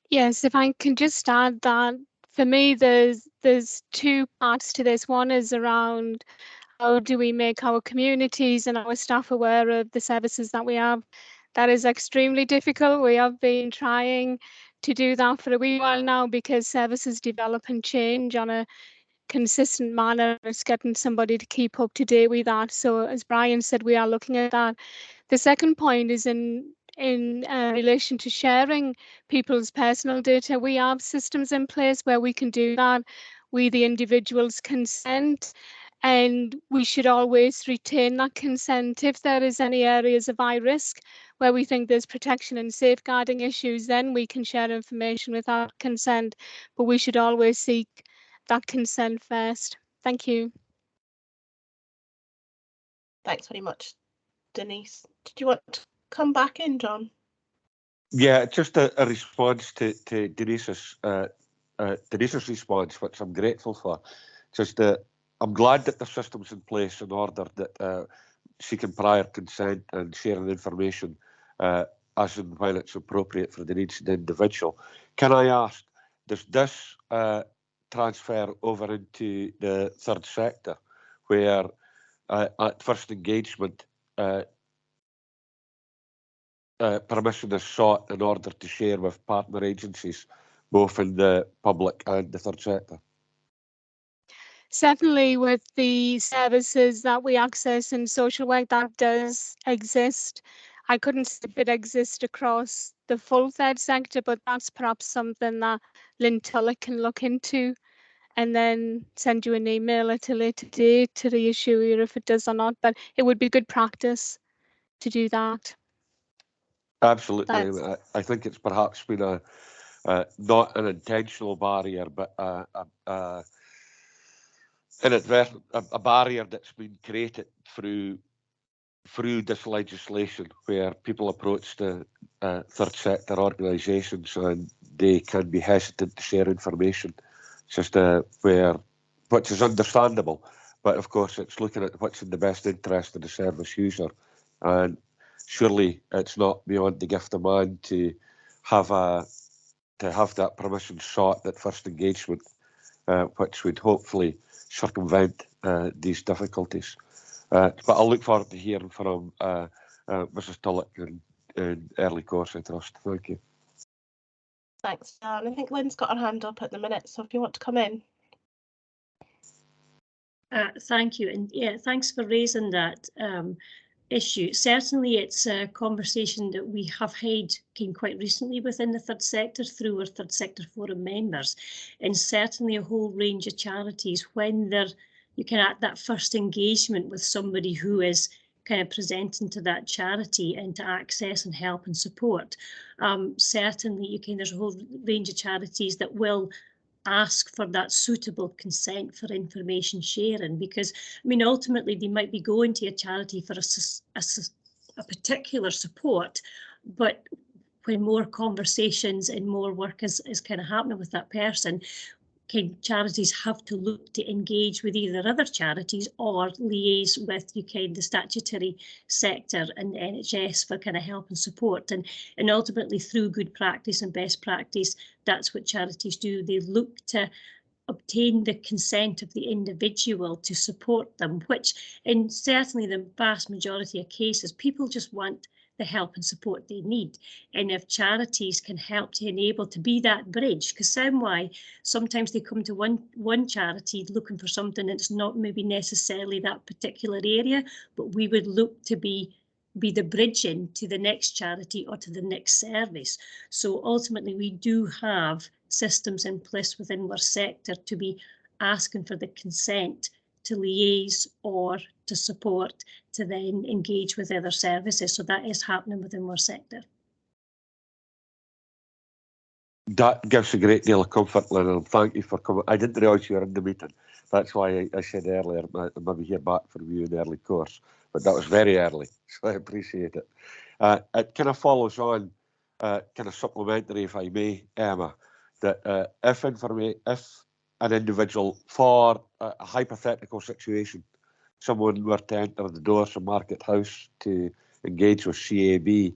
Yes, if I can just add that for me, there's two parts to this. One is around how do we make our communities and our staff aware of the services that we have. That is extremely difficult. We have been trying to do that for a wee while now, because services develop and change on a consistent manner. It's getting somebody to keep up to date with that. So as Brian said, we are looking at that. The second point is in relation to sharing people's personal data. We have systems in place where we can do that with the individual's consent, and we should always retain that consent. If there is any areas of high risk where we think there's protection and safeguarding issues, then we can share information without consent, but we should always seek that consent first. Thank you. Thanks very much, Denise. Did you want to come back in, John? Yeah, just a response to Denise's response, which I'm grateful for. Just I'm glad that the system's in place in order that seeking prior consent and sharing information as and when it's appropriate for the needs of the individual. Can I ask, does this transfer over into the third sector, where at first engagement permission is sought in order to share with partner agencies, both in the public and the third sector? Certainly with the services that we access in social work, that does exist. I couldn't say if it exists across the full third sector, but that's perhaps something that Lynn Tulloch can look into and then send you an email at a later date to reassure you if it does or not. But it would be good practice to do that. Absolutely. I think it's perhaps been not an intentional barrier, but inadvertent, a barrier that's been created through this legislation, where people approach the third sector organisations and they can be hesitant to share information, just which is understandable. But of course, it's looking at what's in the best interest of the service user, and surely it's not beyond the gift of man to have that permission sought at first engagement, which would hopefully circumvent these difficulties. But I'll look forward to hearing from Mrs. Tulloch in early course, I trust. Thank you. Thanks, Dan. I think Lynn's got her hand up at the minute, so if you want to come in. Thank you, and yeah, thanks for raising that. issue. Certainly it's a conversation that we have had quite recently within the third sector through our third sector forum members, and certainly a whole range of charities when you can at that first engagement with somebody who is kind of presenting to that charity and to access and help and support. Certainly there's a whole range of charities that will ask for that suitable consent for information sharing, because I mean ultimately they might be going to a charity for a particular support, but when more conversations and more work is kind of happening with that person, charities have to look to engage with either other charities or liaise with the statutory sector and the NHS for kind of help and support, and ultimately through good practice and best practice, that's what charities do. They look to obtain the consent of the individual to support them, which in certainly the vast majority of cases, people just want the help and support they need. And if charities can help to enable to be that bridge, because sometimes they come to one charity looking for something that's not maybe necessarily that particular area, but we would look to be the bridging to the next charity or to the next service. So ultimately we do have systems in place within our sector to be asking for the consent to liaise or to support, to then engage with other services. So that is happening within our sector. That gives a great deal of comfort, Lynn, and thank you for coming. I didn't realise you were in the meeting. That's why I said earlier, I maybe hear back from you in early course, but that was very early, so I appreciate it. It kind of follows on, kind of supplementary, if I may, Emma, that if an individual, for a hypothetical situation, someone were to enter the doors of Market House to engage with CAB,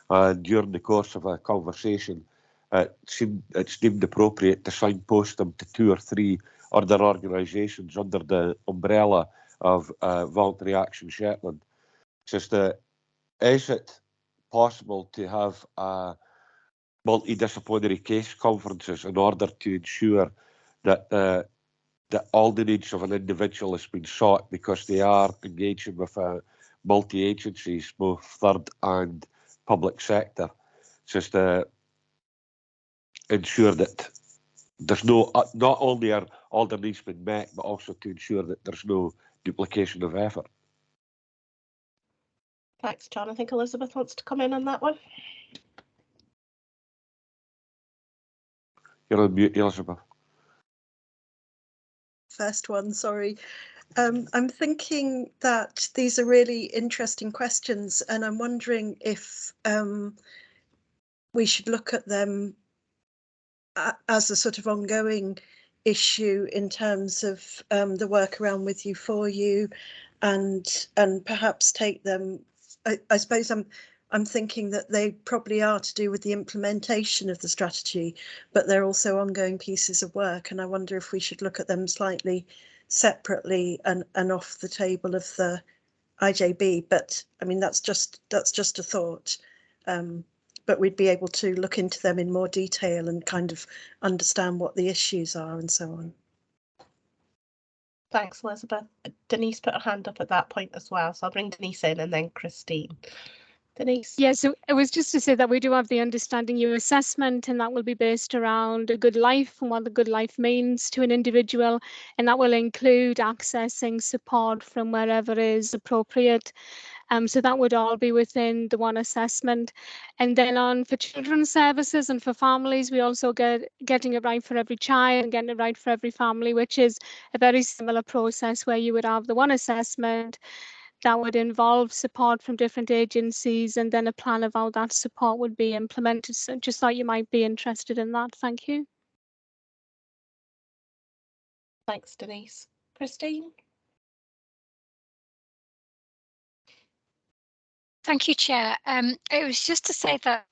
and during the course of a conversation, it's deemed appropriate to signpost them to 2 or 3 other organisations under the umbrella of Voluntary Action Shetland. Just is it possible to have multidisciplinary case conferences in order to ensure that that all the needs of an individual has been sought, because they are engaging with multi-agencies, both third and public sector, just to ensure that there's no, not only are all their needs been met, but also to ensure that there's no duplication of effort. Thanks, John. I think Elizabeth wants to come in on that one. You're on mute, Elizabeth. First one, sorry. I'm thinking that these are really interesting questions, and I'm wondering if we should look at them as a sort of ongoing issue in terms of the work around with you, for you, and perhaps take them. I suppose I'm thinking that they probably are to do with the implementation of the strategy, but they're also ongoing pieces of work, and I wonder if we should look at them slightly separately and off the table of the IJB. But I mean, that's just a thought. But we'd be able to look into them in more detail and kind of understand what the issues are and so on. Thanks, Elizabeth. Denise put her hand up at that point as well, so I'll bring Denise in and then Christine. Denise? Yeah, so it was just to say that we do have the Understanding You assessment, and that will be based around a good life and what the good life means to an individual, and that will include accessing support from wherever is appropriate. So that would all be within the one assessment. And then for children's services and for families, we also getting it right for every child and getting it right for every family, which is a very similar process where you would have the one assessment that would involve support from different agencies and then a plan of how that support would be implemented. So just thought you might be interested in that. Thank you. Thanks, Denise. Christine? Thank you, Chair. It was just to say that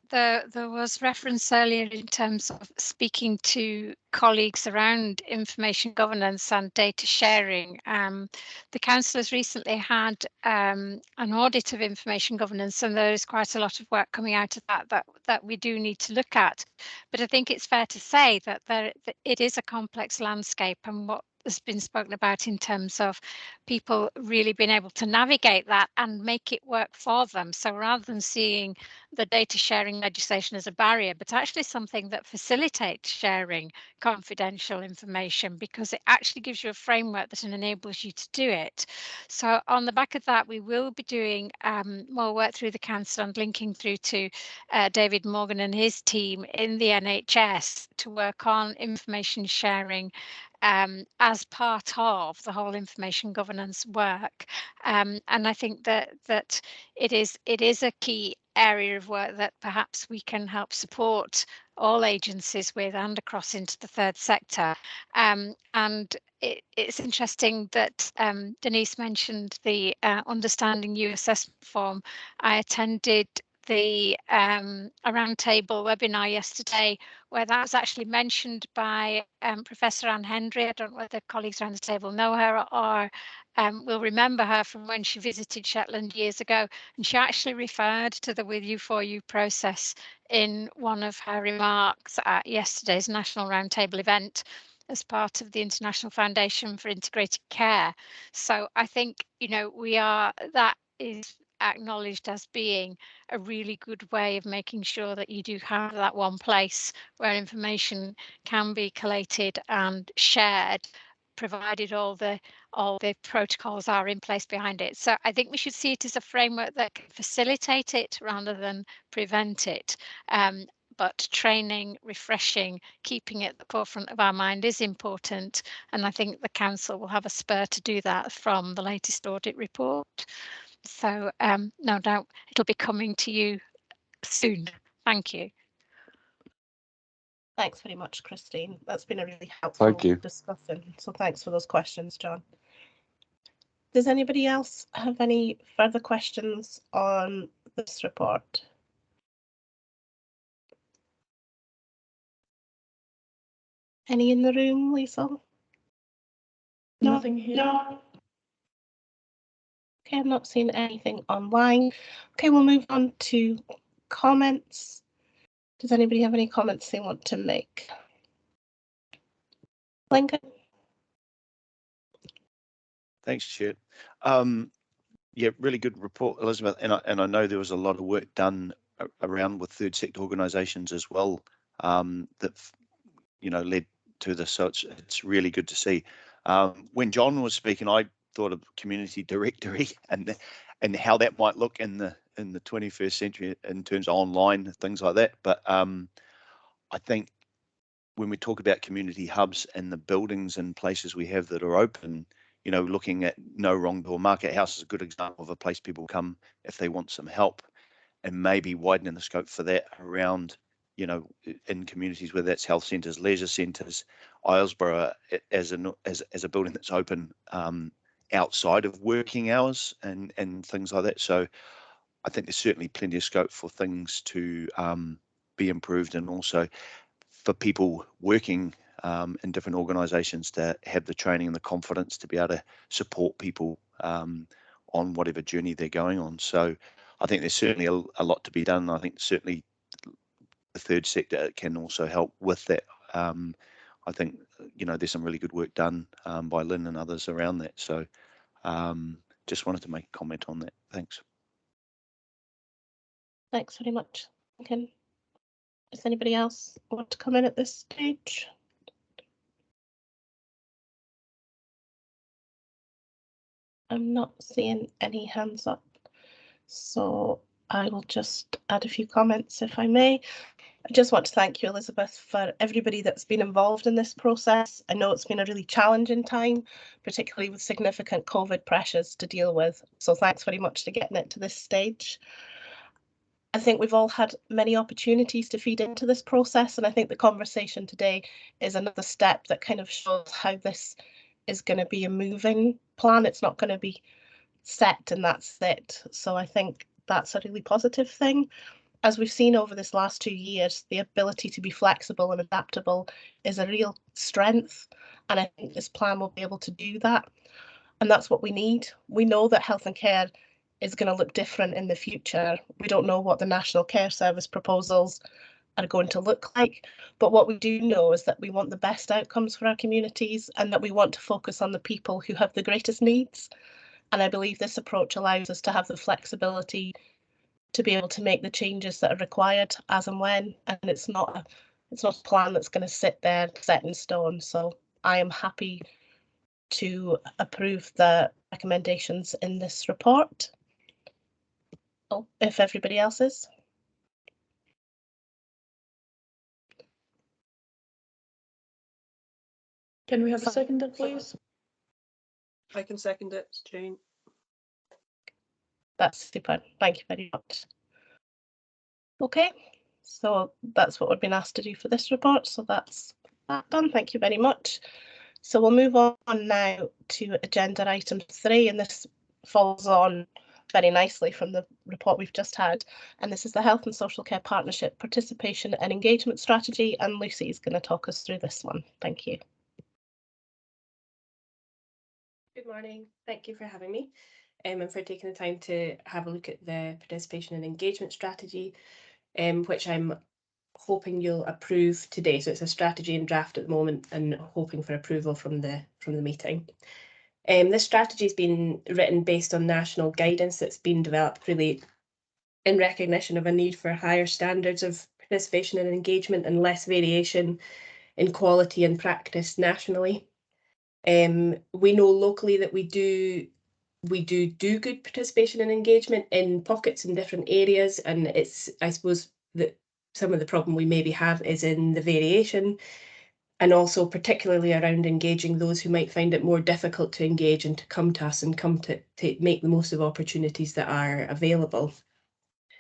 there was reference earlier in terms of speaking to colleagues around information governance and data sharing. The Council has recently had an audit of information governance, and there is quite a lot of work coming out of that we do need to look at. But I think it's fair to say that it is a complex landscape, and what has been spoken about in terms of people really being able to navigate that and make it work for them. So rather than seeing the data sharing legislation as a barrier, but actually something that facilitates sharing confidential information, because it actually gives you a framework that enables you to do it. So on the back of that, we will be doing more work through the council and linking through to David Morgan and his team in the NHS to work on information sharing as part of the whole information governance work. And I think that it is a key area of work that perhaps we can help support all agencies with and across into the third sector. And it's interesting that Denise mentioned the Understanding You assessment form. I attended the a roundtable webinar yesterday where that was actually mentioned by Professor Anne Hendry. I don't know whether colleagues around the table know her or will remember her from when she visited Shetland years ago, and she actually referred to the With You For You process in one of her remarks at yesterday's National Roundtable event as part of the International Foundation for Integrated Care. So I think, you know, that is acknowledged as being a really good way of making sure that you do have that one place where information can be collated and shared, provided all the protocols are in place behind it. So I think we should see it as a framework that can facilitate it rather than prevent it. But training, refreshing, keeping it at the forefront of our mind is important. And I think the council will have a spur to do that from the latest audit report. So no doubt it'll be coming to you soon. Thank you. Thanks very much, Christine. That's been a really helpful Thank you. discussion. So thanks for those questions, John. Does anybody else have any further questions on this report? Any in the room, Lisa? No, Nothing here. no. Okay, I'm not seeing anything online. Okay, we'll move on to comments. Does anybody have any comments they want to make? Lincoln? Thanks, Chair. Yeah, really good report, Elizabeth. And I know there was a lot of work done around with third sector organisations as well that, you know, led to this. So it's really good to see. When John was speaking, I thought of community directory and how that might look in the 21st century in terms of online things like that. But I think when we talk about community hubs and the buildings and places we have that are open, you know, looking at No Wrong Door Market House is a good example of a place people come if they want some help, and maybe widening the scope for that around, you know, in communities where that's health centres, leisure centres, Islesborough as a building that's open outside of working hours and things like that. So I think there's certainly plenty of scope for things to be improved, and also for people working in different organisations to have the training and the confidence to be able to support people on whatever journey they're going on. So I think there's certainly a lot to be done. I think certainly the third sector can also help with that. I think, you know, there's some really good work done by Lynn and others around that. So just wanted to make a comment on that. Thanks. Thanks very much, Lincoln. Does anybody else want to come in at this stage? I'm not seeing any hands up, so I will just add a few comments if I may. I just want to thank you, Elizabeth, for everybody that's been involved in this process. I know it's been a really challenging time, particularly with significant COVID pressures to deal with. So thanks very much for getting it to this stage. I think we've all had many opportunities to feed into this process, and I think the conversation today is another step that kind of shows how this is going to be a moving plan. It's not going to be set and that's it. So I think that's a really positive thing. As we've seen over this last 2 years, the ability to be flexible and adaptable is a real strength, and I think this plan will be able to do that. And that's what we need. We know that health and care is going to look different in the future. We don't know what the National Care Service proposals are going to look like. But what we do know is that we want the best outcomes for our communities and that we want to focus on the people who have the greatest needs. And I believe this approach allows us to have the flexibility to be able to make the changes that are required as and when, and it's not a plan that's going to sit there set in stone. So I am happy to approve the recommendations in this report. Oh, if everybody else is. Can we have a seconder, please? I can second it, Jane. That's super. Thank you very much. Okay, so that's what we've been asked to do for this report. So that's that done. Thank you very much. So we'll move on now to agenda item 3, and this falls on very nicely from the report we've just had. And this is the Health and Social Care Partnership Participation and Engagement Strategy. And Lucy is going to talk us through this one. Thank you. Good morning. Thank you for having me and for taking the time to have a look at the participation and engagement strategy, which I'm hoping you'll approve today. So it's a strategy in draft at the moment and hoping for approval from the meeting. This strategy has been written based on national guidance that's been developed really in recognition of a need for higher standards of participation and engagement and less variation in quality and practice nationally. We know locally that we do good participation and engagement in pockets in different areas, and it's, I suppose, that some of the problem we maybe have is in the variation, and also particularly around engaging those who might find it more difficult to engage and to come to us and come to make the most of opportunities that are available.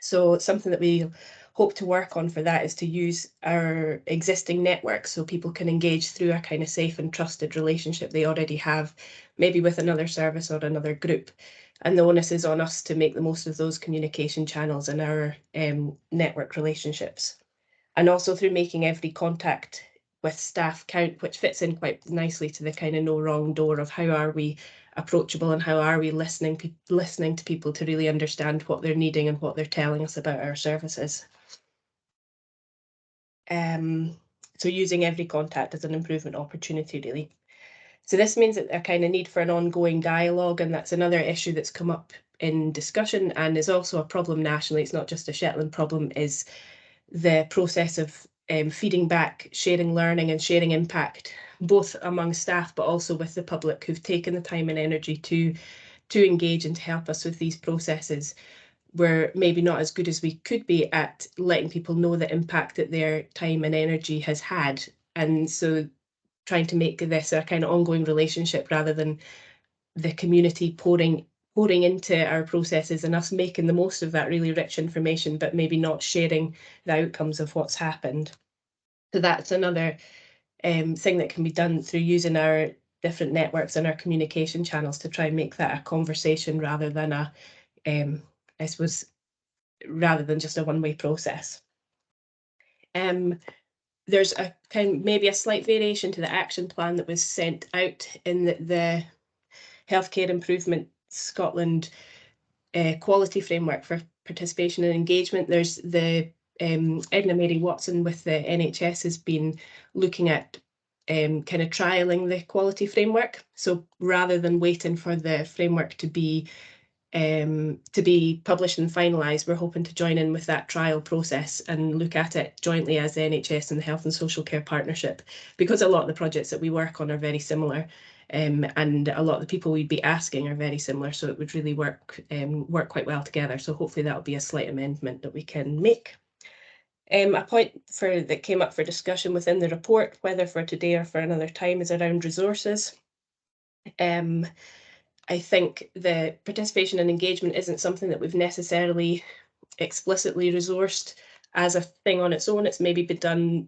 So something that we hope to work on for that is to use our existing network so people can engage through a kind of safe and trusted relationship they already have, maybe with another service or another group. And the onus is on us to make the most of those communication channels and our network relationships. And also through making every contact with staff count, which fits in quite nicely to the kind of no wrong door of how are we approachable and how are we listening to people to really understand what they're needing and what they're telling us about our services. So using every contact as an improvement opportunity, really. So this means that a kind of need for an ongoing dialogue, and that's another issue that's come up in discussion and is also a problem nationally. It's not just a Shetland problem, is the process of feeding back, sharing learning and sharing impact, both among staff but also with the public who've taken the time and energy to engage and to help us with these processes. We're maybe not as good as we could be at letting people know the impact that their time and energy has had. And so trying to make this a kind of ongoing relationship rather than the community pouring into our processes and us making the most of that really rich information, but maybe not sharing the outcomes of what's happened. So that's another thing that can be done through using our different networks and our communication channels to try and make that a conversation rather than a, I suppose, rather than just a one-way process. There's a kind, maybe a slight variation to the action plan that was sent out in the Healthcare Improvement Scotland quality framework for participation and engagement. There's the Edna Mary Watson with the NHS has been looking at kind of trialling the quality framework. So rather than waiting for the framework to be published and finalised, we're hoping to join in with that trial process and look at it jointly as the NHS and the Health and Social Care Partnership, because a lot of the projects that we work on are very similar, and a lot of the people we'd be asking are very similar, so it would really work quite well together. So hopefully that will be a slight amendment that we can make. A point that came up for discussion within the report, whether for today or for another time, is around resources. I think the participation and engagement isn't something that we've necessarily explicitly resourced as a thing on its own. It's maybe been done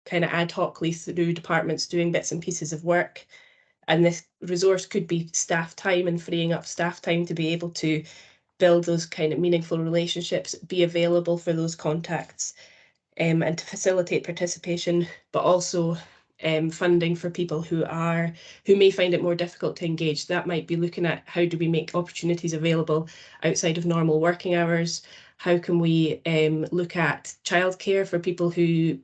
kind of ad hocly through departments doing bits and pieces of work. And this resource could be staff time and freeing up staff time to be able to build those kind of meaningful relationships, be available for those contacts, and to facilitate participation, but also funding for people who may find it more difficult to engage. That might be looking at how do we make opportunities available outside of normal working hours? How can we look at childcare for people who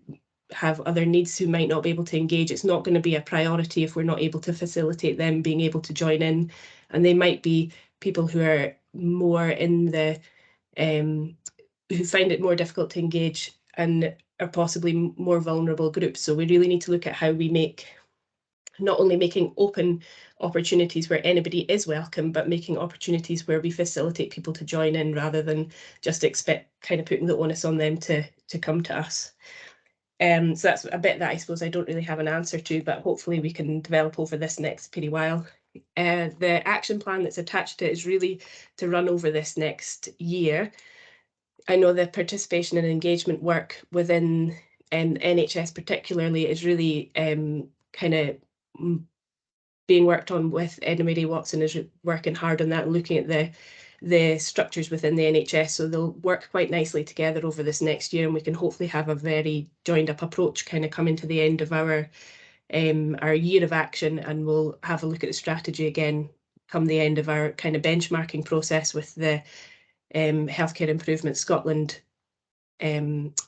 have other needs who might not be able to engage? It's not going to be a priority if we're not able to facilitate them being able to join in. And they might be people who are more in the, who find it more difficult to engage and are possibly more vulnerable groups. So we really need to look at how we make, not only making open opportunities where anybody is welcome, but making opportunities where we facilitate people to join in rather than just kind of putting the onus on them to come to us. So that's a bit that I suppose I don't really have an answer to, but hopefully we can develop over this next period while. The action plan that's attached to it is really to run over this next year. I know the participation and engagement work within NHS particularly is really kind of being worked on with Edna Mary Watson is working hard on that, looking at the structures within the NHS. So they'll work quite nicely together over this next year, and we can hopefully have a very joined up approach kind of coming to the end of our year of action, and we'll have a look at the strategy again come the end of our kind of benchmarking process with the Healthcare Improvement Scotland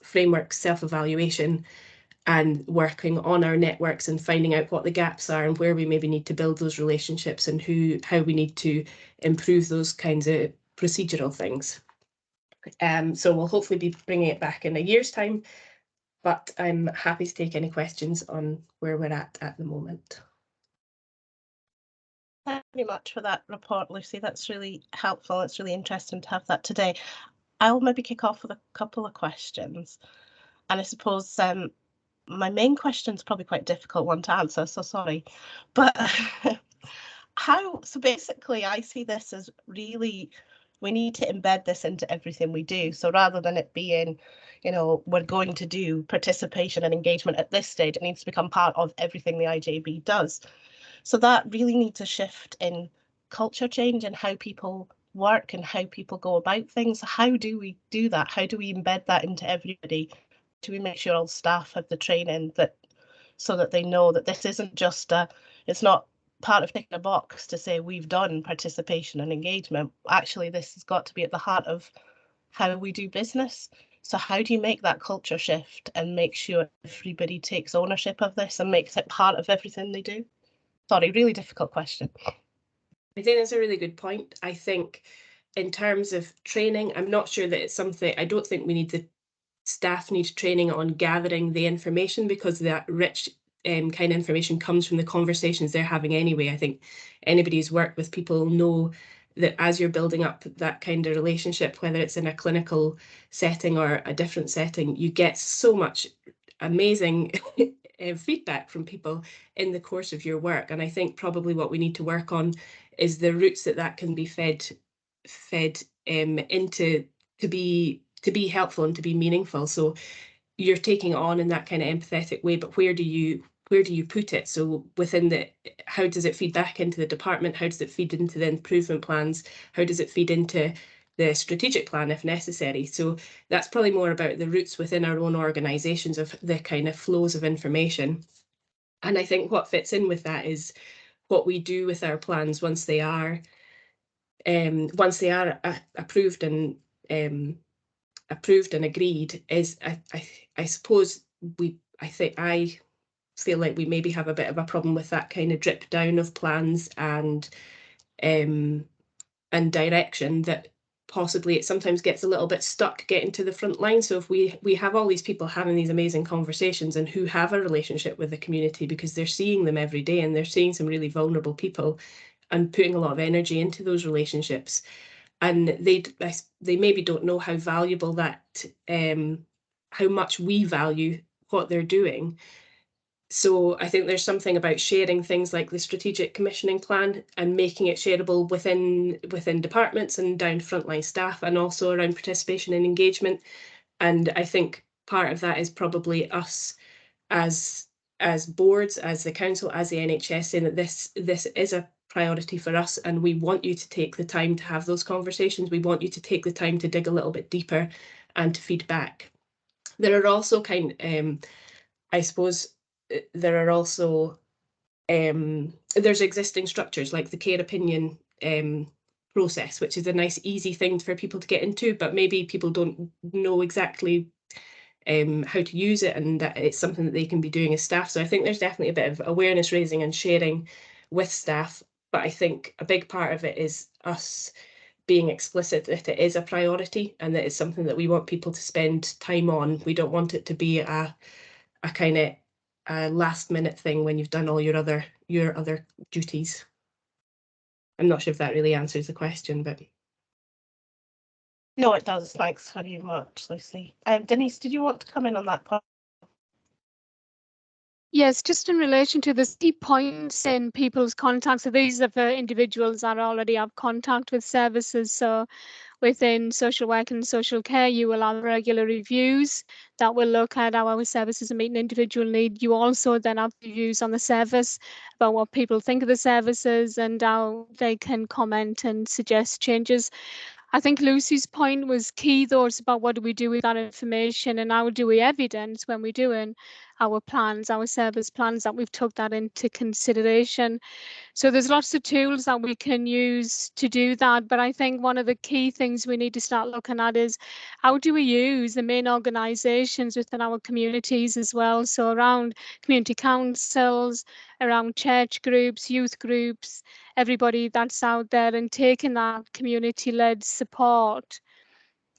framework self-evaluation, and working on our networks and finding out what the gaps are and where we maybe need to build those relationships and how we need to improve those kinds of procedural things. So we'll hopefully be bringing it back in a year's time, but I'm happy to take any questions on where we're at the moment. Thank you very much for that report, Lucy. That's really helpful. It's really interesting to have that today. I'll maybe kick off with a couple of questions. And I suppose my main question is probably quite a difficult one to answer, so sorry. But so basically I see this as really, we need to embed this into everything we do. So rather than it being, you know, we're going to do participation and engagement at this stage, it needs to become part of everything the IJB does. So that really needs a shift in culture change and how people work and how people go about things. How do we do that? How do we embed that into everybody? Do we make sure all staff have the training so that they know that this isn't just it's not part of ticking a box to say we've done participation and engagement. Actually, this has got to be at the heart of how we do business. So how do you make that culture shift and make sure everybody takes ownership of this and makes it part of everything they do? Sorry, really difficult question. I think that's a really good point. I think in terms of training, I'm not sure that it's something, I don't think we need the staff need training on gathering the information, because that rich kind of information comes from the conversations they're having anyway. I think anybody who's worked with people know that as you're building up that kind of relationship, whether it's in a clinical setting or a different setting, you get so much amazing feedback from people in the course of your work. And I think probably what we need to work on is the routes that can be fed into to be helpful and to be meaningful. So you're taking on in that kind of empathetic way, but where do you put it? So within how does it feed back into the department? How does it feed into the improvement plans? How does it feed into the strategic plan if necessary? So that's probably more about the roots within our own organisations of the kind of flows of information. And I think what fits in with that is what we do with our plans once they are approved and agreed is I suppose I feel like we maybe have a bit of a problem with that kind of drip down of plans and direction, that possibly it sometimes gets a little bit stuck getting to the front line. So if we have all these people having these amazing conversations and who have a relationship with the community because they're seeing them every day and they're seeing some really vulnerable people and putting a lot of energy into those relationships, and they maybe don't know how valuable that, how much we value what they're doing. So I think there's something about sharing things like the strategic commissioning plan and making it shareable within departments and down frontline staff, and also around participation and engagement. And I think part of that is probably us as boards, as the council, as the NHS, saying that this is a priority for us, and we want you to take the time to have those conversations. We want you to take the time to dig a little bit deeper and to feed back. There are also I suppose there are also there's existing structures like the care opinion process, which is a nice easy thing for people to get into, but maybe people don't know exactly how to use it, and that it's something that they can be doing as staff. So I think there's definitely a bit of awareness raising and sharing with staff, but I think a big part of it is us being explicit that it is a priority and that it's something that we want people to spend time on. We don't want it to be a kind of a last minute thing when you've done all your other duties. I'm not sure if that really answers the question, but No, it does. Thanks very much, Lucy. Denise, did you want to come in on that part? Yes, just in relation to the key points in people's contacts. So these are for individuals that already have contact with services. So within social work and social care, you will have regular reviews that will look at how our services are meeting individual need. You also then have reviews on the service about what people think of the services and how they can comment and suggest changes. I think Lucy's point was key, though. It's about what do we do with that information and how do we evidence when we're doing our plans, our service plans, that we've took that into consideration. So there's lots of tools that we can use to do that. But I think one of the key things we need to start looking at is how do we use the main organisations within our communities as well. So around community councils, around church groups, youth groups, everybody that's out there, and taking that community-led support.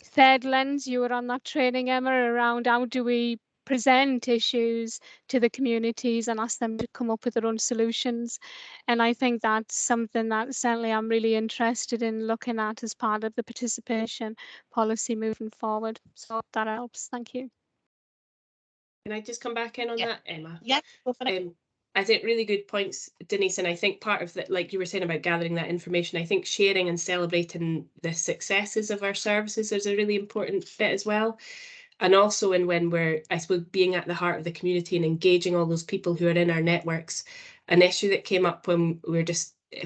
Third lens, you were on that training, Emma, around how do we present issues to the communities and ask them to come up with their own solutions. And I think that's something that certainly I'm really interested in looking at as part of the participation policy moving forward. So I hope that helps. Thank you. Can I just come back in on that, Emma? Yeah, go for it. I think really good points, Denise, and I think part of that, like you were saying about gathering that information, I think sharing and celebrating the successes of our services is a really important bit as well. And also when we're, I suppose, being at the heart of the community and engaging all those people who are in our networks. An issue that came up when we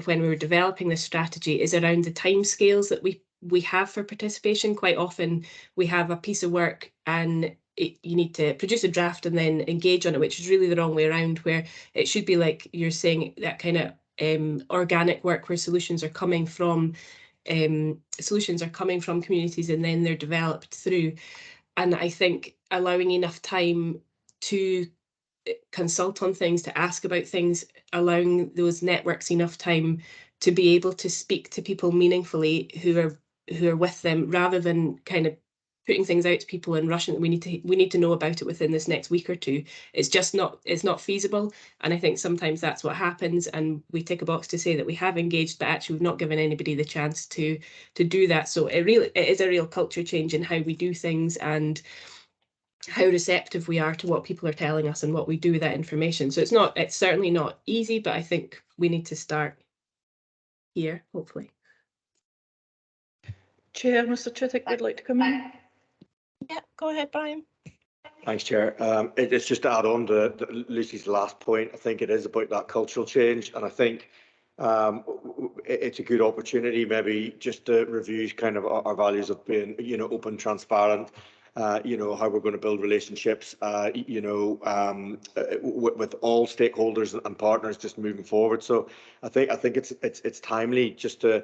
were developing this strategy is around the timescales that we have for participation. Quite often we have a piece of work and you need to produce a draft and then engage on it, which is really the wrong way around, where it should be like you're saying, that kind of organic work where solutions are coming from communities and then they're developed through. And I think allowing enough time to consult on things, to ask about things, allowing those networks enough time to be able to speak to people meaningfully who are with them, rather than kind of putting things out to people and rushing. We need to know about it within this next week or two. It's not feasible. And I think sometimes that's what happens, and we tick a box to say that we have engaged, but actually we've not given anybody the chance to do that. So it is a real culture change in how we do things and how receptive we are to what people are telling us and what we do with that information. So it's certainly not easy, but I think we need to start here, hopefully. Chair, Mr. Chittick would like to come in. Yeah, go ahead, Brian. Thanks, Chair. It's just to add on to Lucy's last point. I think it is about that cultural change, and I think it's a good opportunity maybe just to review kind of our values of being, open, transparent, how we're going to build relationships, with all stakeholders and partners just moving forward. So I think it's timely just to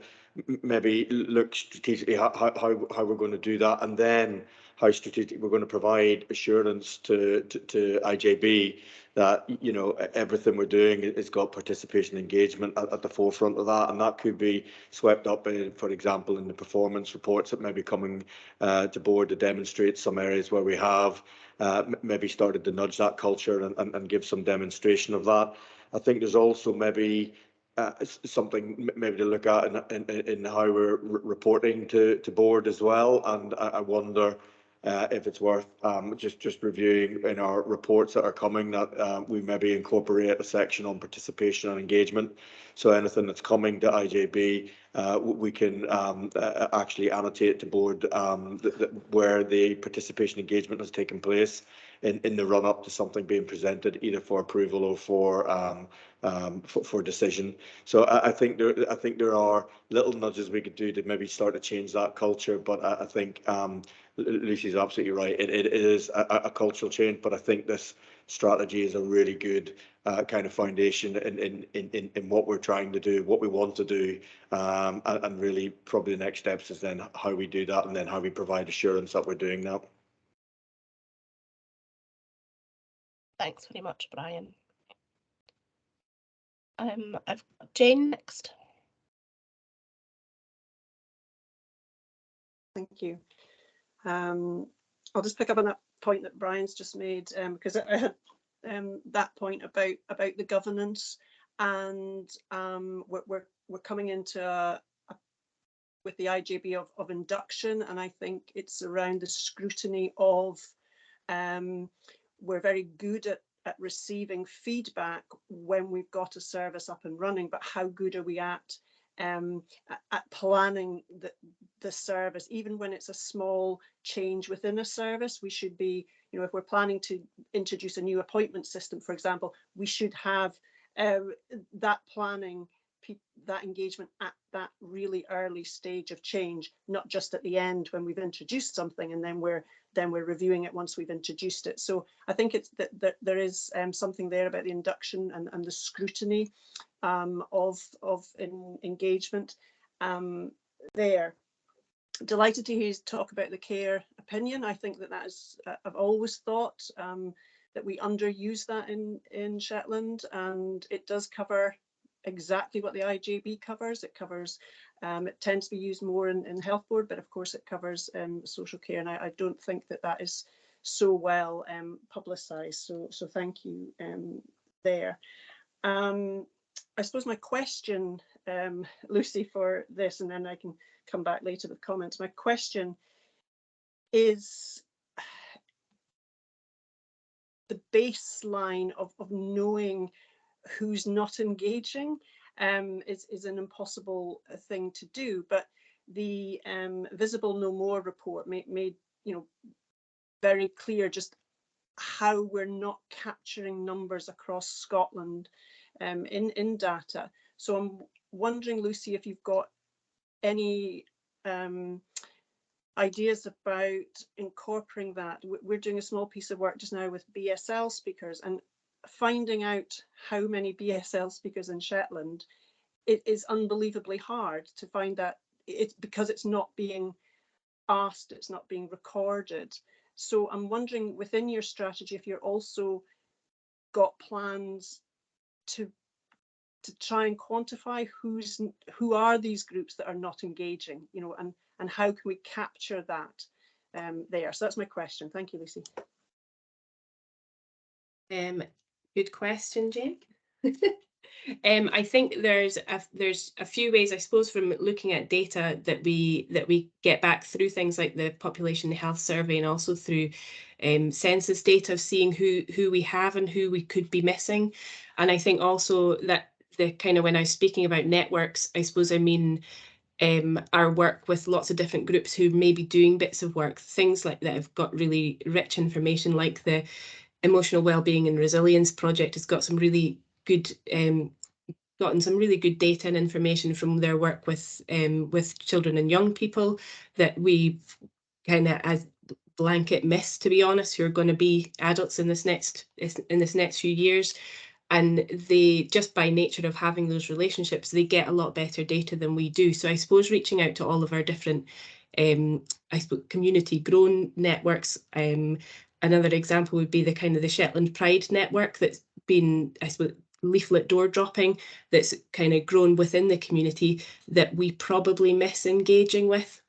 maybe look strategically how we're going to do that, and then how strategic we're going to provide assurance to IJB that everything we're doing has got participation engagement at the forefront of that, and that could be swept up in, for example, in the performance reports that may be coming to board to demonstrate some areas where we have maybe started to nudge that culture and give some demonstration of that. I think there's also maybe something maybe to look at in how we're reporting to board as well, and I wonder if it's worth just reviewing in our reports that are coming that we maybe incorporate a section on participation and engagement. So anything that's coming to IJB, we can actually annotate to board where the participation engagement has taken place in the run up to something being presented, either for approval or for decision. So I think there are little nudges we could do to maybe start to change that culture, but I think Lucy's absolutely right. It is a cultural change, but I think this strategy is a really good kind of foundation in what we're trying to do, what we want to do, and really probably the next steps is then how we do that and then how we provide assurance that we're doing that. Thanks very much, Brian. I've got Jane next. Thank you. I'll just pick up on that point that Brian's just made, because I had that point about the governance, and we're coming into with the IJB of induction, and I think it's around the scrutiny of we're very good at receiving feedback when we've got a service up and running, but how good are we at planning the service? Even when it's a small change within a service, we should be, you know, if we're planning to introduce a new appointment system, for example, we should have that planning, that engagement at that really early stage of change, not just at the end when we've introduced something and then we're reviewing it once we've introduced it. So I think it's that there is something there about the induction and the scrutiny of engagement there. Delighted to hear you talk about the care opinion. I think that is, I've always thought that we underuse that in Shetland, and it does cover exactly what the IJB covers. It covers, it tends to be used more in health board, but of course it covers social care, and I don't think that is so well publicised. So thank you there. I suppose my question, Lucy, for this, and then I can come back later with comments. My question is the baseline of knowing who's not engaging is an impossible thing to do, but the Visible No More report made you know, very clear just how we're not capturing numbers across Scotland in data. So I'm wondering, Lucy, if you've got any ideas about incorporating that. We're doing a small piece of work just now with BSL speakers, and finding out how many BSL speakers in Shetland, it is unbelievably hard to find that. It's because it's not being asked, it's not being recorded. So I'm wondering, within your strategy, if you're also got plans to try and quantify who are these groups that are not engaging, you know, and how can we capture that there? So that's my question. Thank you, Lucy. Good question, Jane. I think there's a few ways, I suppose, from looking at data that we get back through things like the population health survey, and also through census data, of seeing who we have and who we could be missing. And I think also that the kind of, when I was speaking about networks, I suppose I mean our work with lots of different groups who may be doing bits of work, things like that have got really rich information, like the Emotional Wellbeing and Resilience Project has got some really good gotten some really good data and information from their work with children and young people that we kind of as blanket miss, to be honest, who are going to be adults in this next few years. And they, just by nature of having those relationships, they get a lot better data than we do. So I suppose reaching out to all of our different I suppose community grown networks. Another example would be the kind of the Shetland Pride network that's been, I suppose, leaflet door dropping, that's kind of grown within the community that we probably miss engaging with.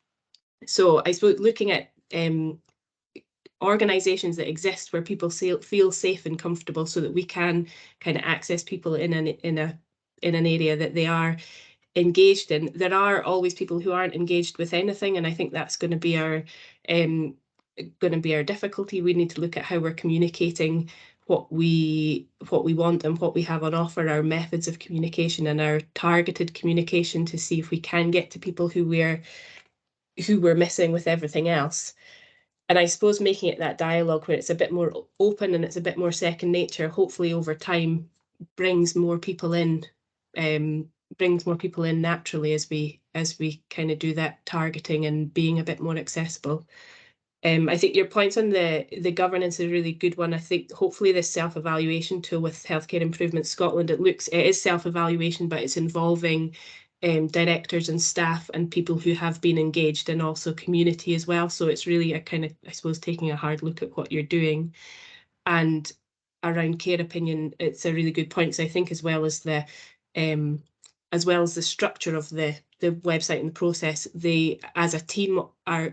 So I suppose looking at organisations that exist where people feel safe and comfortable, so that we can kind of access people in an area that they are engaged in. There are always people who aren't engaged with anything, and I think that's going to be our difficulty. We need to look at how we're communicating what we want and what we have on offer, our methods of communication and our targeted communication, to see if we can get to people who we're missing with everything else. And I suppose making it that dialogue where it's a bit more open and it's a bit more second nature, hopefully over time brings more people in naturally as we kind of do that targeting and being a bit more accessible. I think your points on the governance is a really good one. I think hopefully this self-evaluation tool with Healthcare Improvement Scotland, it is self-evaluation, but it's involving directors and staff and people who have been engaged, and also community as well. So it's really a kind of, I suppose, taking a hard look at what you're doing. And around care opinion, it's a really good point. So I think as well as the structure of the website and the process, they as a team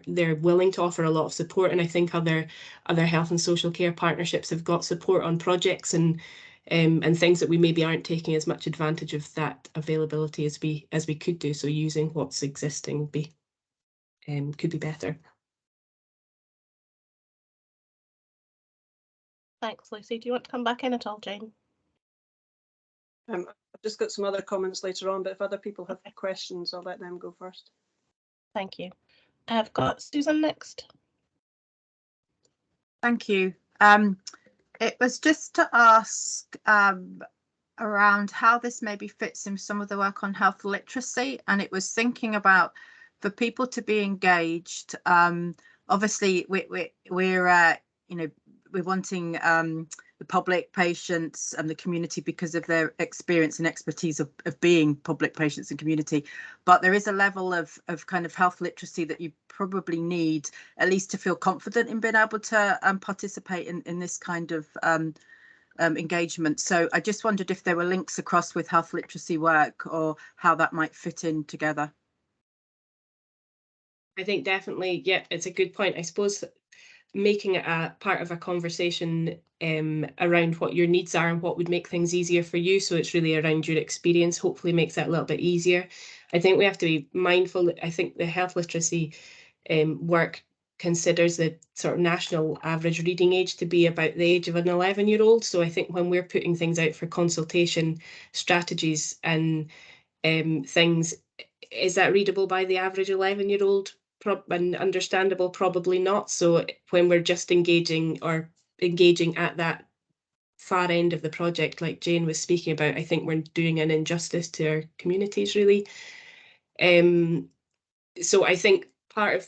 they're willing to offer a lot of support, and I think other health and social care partnerships have got support on projects and things that we maybe aren't taking as much advantage of that availability as we could do. So using what's existing could be better. Thanks, Lucy. Do you want to come back in at all, Jane? I've just got some other comments later on, but if other people have questions, I'll let them go first. Thank you. I've got Susan next. Thank you. It was just to ask around how this maybe fits in some of the work on health literacy, and it was thinking about for people to be engaged. Obviously, we're wanting the public, patients and the community because of their experience and expertise of being public, patients and community. But there is a level of kind of health literacy that you probably need, at least to feel confident in being able to participate in this kind of engagement. So I just wondered if there were links across with health literacy work or how that might fit in together. I think definitely, yeah, it's a good point. I suppose making it a part of a conversation around what your needs are and what would make things easier for you. So it's really around your experience, hopefully makes that a little bit easier. I think we have to be mindful that I think the health literacy work considers the sort of national average reading age to be about the age of an 11-year-old. So I think when we're putting things out for consultation strategies and things, is that readable by the average 11-year-old? And understandable, probably not. So when we're just engaging at that far end of the project, like Jane was speaking about, I think we're doing an injustice to our communities, really. So I think part of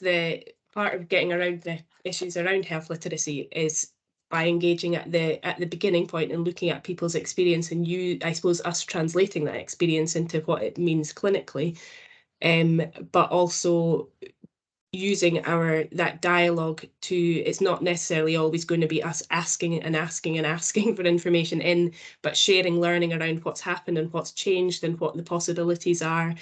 getting around the issues around health literacy is by engaging at the beginning point and looking at people's experience, and I suppose us translating that experience into what it means clinically, but also using that dialogue to, it's not necessarily always going to be us asking for information but sharing learning around what's happened and what's changed and what the possibilities are,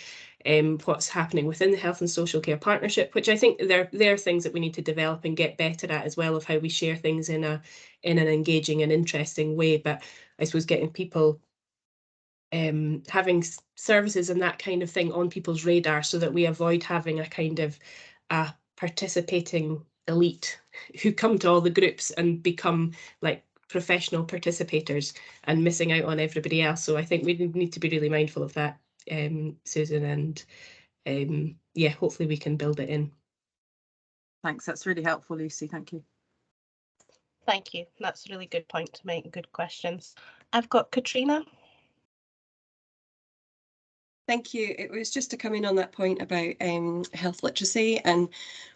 what's happening within the health and social care partnership, which I think there are things that we need to develop and get better at as well, of how we share things in an engaging and interesting way. But I suppose getting people having services and that kind of thing on people's radar, so that we avoid having a kind of a participating elite who come to all the groups and become like professional participators and missing out on everybody else. So I think we need to be really mindful of that, Susan, and yeah, hopefully we can build it in. Thanks, that's really helpful, Lucy. Thank you. Thank you. That's a really good point to make. Good questions. I've got Katrina. Thank you. It was just to come in on that point about health literacy, and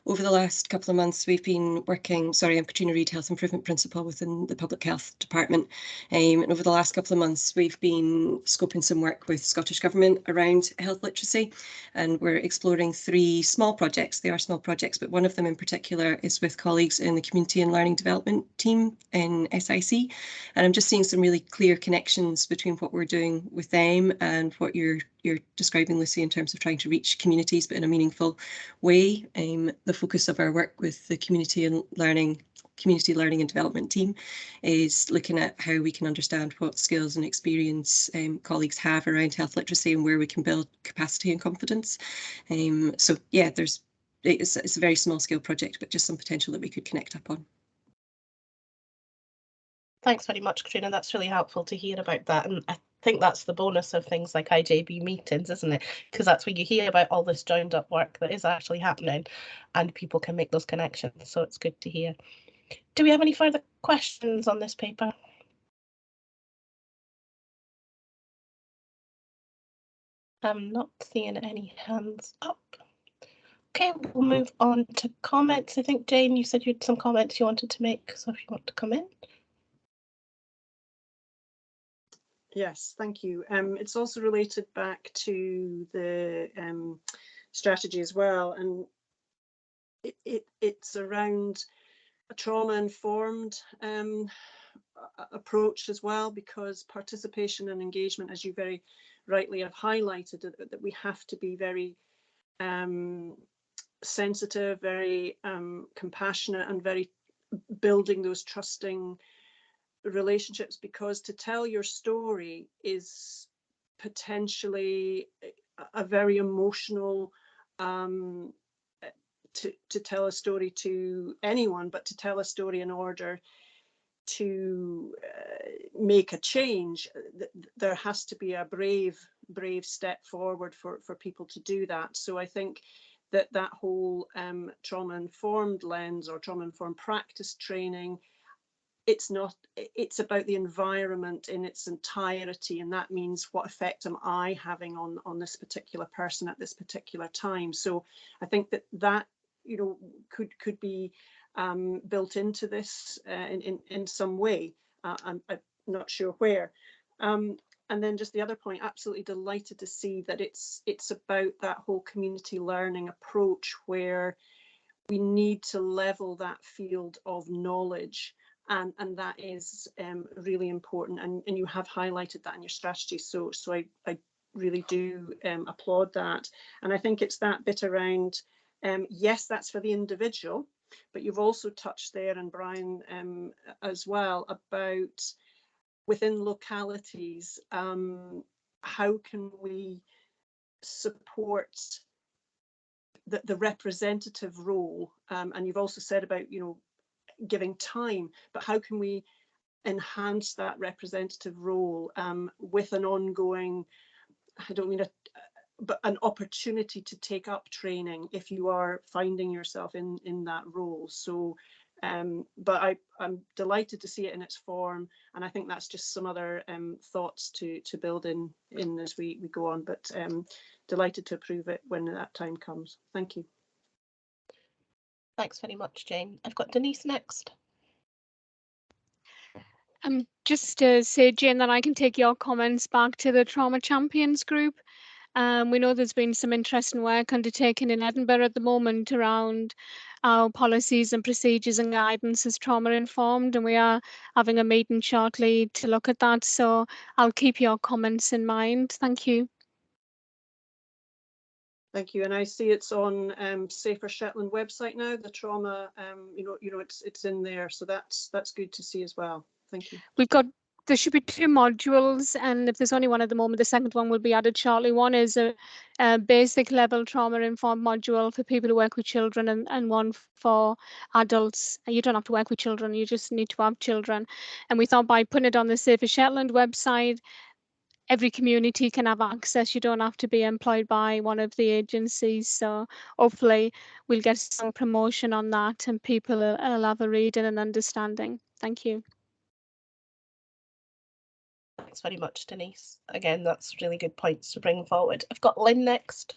over the last couple of months we've been working, I'm Katrina Reid, Health Improvement Principal within the Public Health Department, and over the last couple of months we've been scoping some work with Scottish Government around health literacy, and we're exploring 3 small projects. They are small projects, but one of them in particular is with colleagues in the Community and Learning Development team in SIC, and I'm just seeing some really clear connections between what we're doing with them and what you're describing, Lucy, in terms of trying to reach communities but in a meaningful way. The focus of our work with the Community Learning and Development team is looking at how we can understand what skills and experience colleagues have around health literacy and where we can build capacity and confidence. So yeah, it's a very small scale project, but just some potential that we could connect up on. Thanks very much, Katrina. That's really helpful to hear about that. And I think that's the bonus of things like IJB meetings, isn't it? Because that's where you hear about all this joined up work that is actually happening and people can make those connections. So it's good to hear. Do we have any further questions on this paper? I'm not seeing any hands up. Okay, we'll move on to comments. I think, Jane, you said you had some comments you wanted to make, so if you want to come in. Yes, thank you. It's also related back to the strategy as well, and it's around a trauma-informed approach as well, because participation and engagement, as you very rightly have highlighted, that we have to be very sensitive, very compassionate, and very building those trusting relationships, because to tell your story is potentially a very emotional to tell a story to anyone, but to tell a story in order to make a change, there has to be a brave step forward for people to do that. So I think that whole trauma-informed lens or trauma-informed practice training, it's about the environment in its entirety, and that means what effect am I having on this particular person at this particular time. So I think that you know could be built into this in some way. I'm not sure where. And then just the other point, absolutely delighted to see that it's about that whole community learning approach, where we need to level that field of knowledge, and that is really important, and you have highlighted that in your strategy, so I really do applaud that. And I think it's that bit around, yes, that's for the individual, but you've also touched there, and Brian as well, about within localities, how can we support the representative role, and you've also said about, you know, giving time, but how can we enhance that representative role with an ongoing, I don't mean but an opportunity to take up training if you are finding yourself in that role. So but I'm delighted to see it in its form, and I think that's just some other thoughts to build in as we go on, but delighted to approve it when that time comes. Thank you. Thanks very much, Jane. I've got Denise next. Just to say, Jane, that I can take your comments back to the Trauma Champions group. We know there's been some interesting work undertaken in Edinburgh at the moment around our policies and procedures and guidance is trauma informed, and we are having a meeting shortly to look at that. So I'll keep your comments in mind. Thank you. Thank you, and I see it's on Safer Shetland website now. The trauma, you know, it's in there, so that's good to see as well. Thank you. There should be 2 modules, and if there's only one at the moment, the second one will be added shortly. One is a basic level trauma informed module for people who work with children, and one for adults. You don't have to work with children, you just need to have children. And we thought by putting it on the Safer Shetland website, every community can have access. You don't have to be employed by one of the agencies. So hopefully we'll get some promotion on that, and people will have a reading and understanding. Thank you. Thanks very much, Denise. Again, that's really good points to bring forward. I've got Lynn next.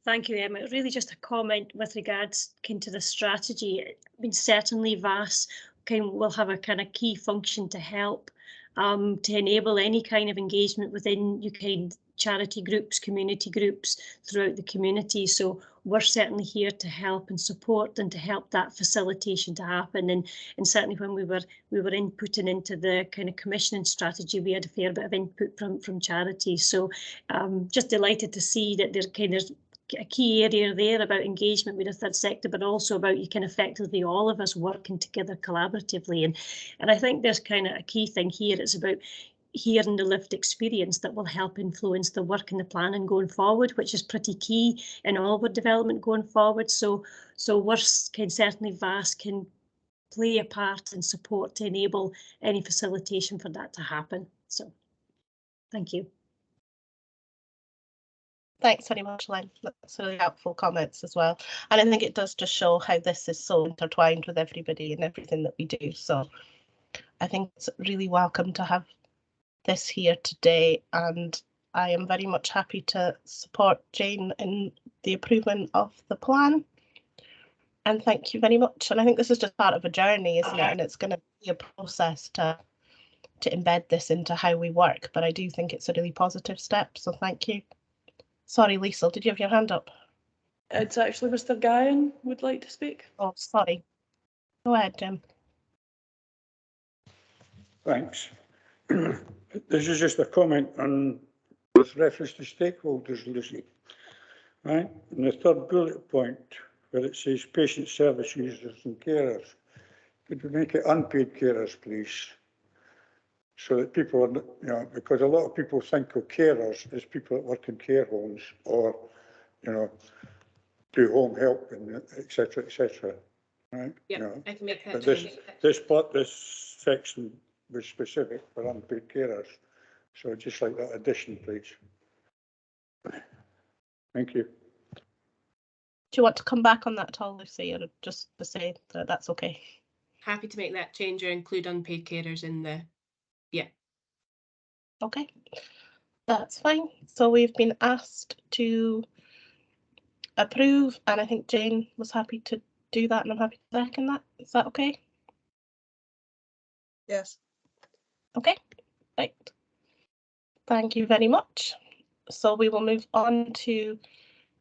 Thank you, Emma. Really just a comment with regards to the strategy. I mean, certainly VAS will have a kind of key function to help to enable any kind of engagement within charity groups, community groups throughout the community. So we're certainly here to help and support and to help that facilitation to happen. And certainly when we were inputting into the kind of commissioning strategy, we had a fair bit of input from charities. So just delighted to see that there's kind of a key area there about engagement with the third sector, but also about you can effectively all of us working together collaboratively. And I think there's kind of a key thing here. It's about hearing the lived experience that will help influence the work and the planning going forward, which is pretty key in all of our development going forward. So we're certainly VAS can play a part and support to enable any facilitation for that to happen. So thank you. Thanks very much, Lynn. That's really helpful comments as well. And I think it does just show how this is so intertwined with everybody and everything that we do. So I think it's really welcome to have this here today, and I am very much happy to support Jane in the approval of the plan. And thank you very much. And I think this is just part of a journey, isn't it? And it's going to be a process to embed this into how we work. But I do think it's a really positive step. So thank you. Sorry, Liesl, did you have your hand up? It's actually Mr. Guyan would like to speak. Oh, sorry. Go ahead, Jim. Thanks. This is just a comment on with reference to stakeholders, Lucy. Right? In the third bullet point, where it says patient service users and carers, could we make it unpaid carers, please? So that people are, you know, because a lot of people think of carers as people that work in care homes or, you know, do home help and etc. etc. Right? Yeah, you know, I can make that. but this section was specific for unpaid carers. So just like that addition, please. Thank you. Do you want to come back on that at all, Lucy, or just to say that that's okay? Happy to make that change or include unpaid carers in the, yeah. Okay, that's fine. So we've been asked to approve, and I think Jane was happy to do that, and I'm happy to second that. Is that okay? Yes. Okay, right. Thank you very much. So we will move on to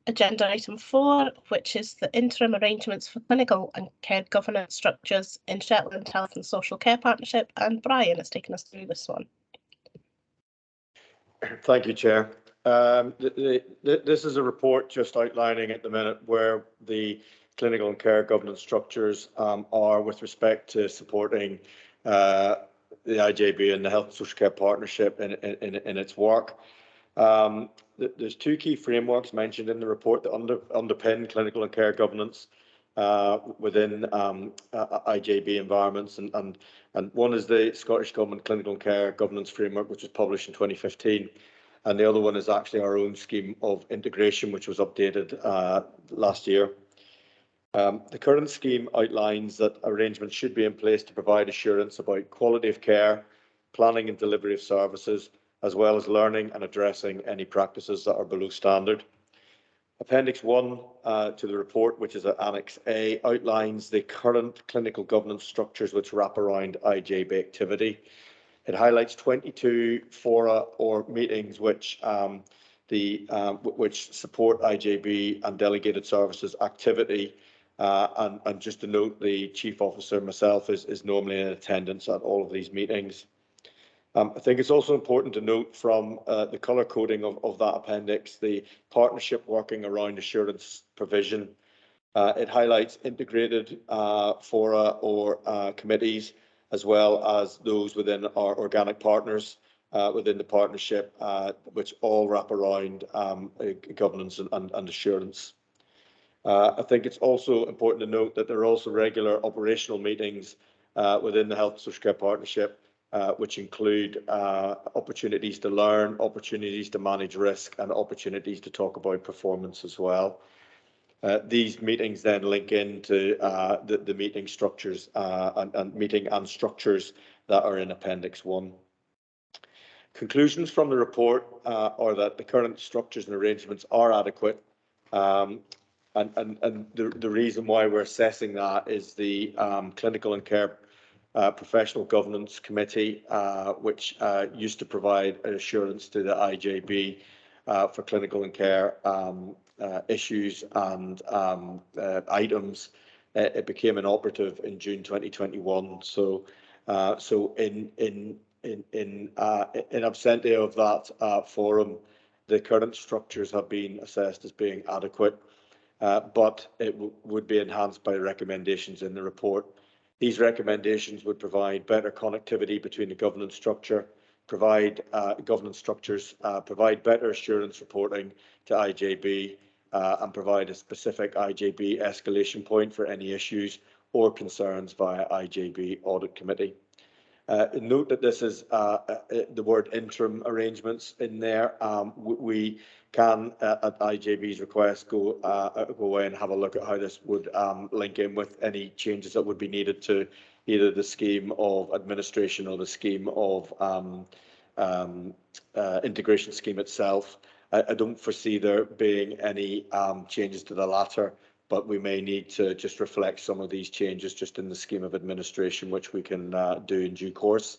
agenda item 4, which is the interim arrangements for clinical and care governance structures in Shetland Health and Social Care Partnership, and Brian has taken us through this one. Thank you, Chair. This is a report just outlining at the minute where the clinical and care governance structures are with respect to supporting the IJB and the Health and Social Care Partnership in its work. There's two key frameworks mentioned in the report that underpin clinical and care governance within IJB environments, and one is the Scottish Government Clinical and Care Governance Framework, which was published in 2015, and the other one is actually our own scheme of integration, which was updated last year. The current scheme outlines that arrangements should be in place to provide assurance about quality of care, planning and delivery of services, as well as learning and addressing any practices that are below standard. Appendix 1 to the report, which is at Annex A, outlines the current clinical governance structures which wrap around IJB activity. It highlights 22 fora or meetings which support IJB and delegated services activity. And just to note, the Chief Officer, myself, is normally in attendance at all of these meetings. I think it's also important to note from the colour coding of that appendix, the partnership working around assurance provision. It highlights integrated fora or committees, as well as those within our organic partners within the partnership, which all wrap around governance and assurance. I think it's also important to note that there are also regular operational meetings within the Health and Social Care Partnership, which include opportunities to learn, opportunities to manage risk, and opportunities to talk about performance as well. These meetings then link into the meeting structures and meeting and structures that are in Appendix 1. Conclusions from the report are that the current structures and arrangements are adequate, and the reason why we're assessing that is the Clinical and Care Professional Governance Committee, which used to provide assurance to the IJB for clinical and care issues and items. It became inoperative in June 2021. So in absentia of that forum, the current structures have been assessed as being adequate, but it would be enhanced by recommendations in the report. These recommendations would provide better connectivity between the governance structure, provide better assurance reporting to IJB, and provide a specific IJB escalation point for any issues or concerns via IJB Audit Committee. Note that this is the word interim arrangements in there. We can, at IJB's request, go away and have a look at how this would link in with any changes that would be needed to either the scheme of administration or the scheme of integration scheme itself. I don't foresee there being any changes to the latter, but we may need to just reflect some of these changes just in the scheme of administration, which we can do in due course.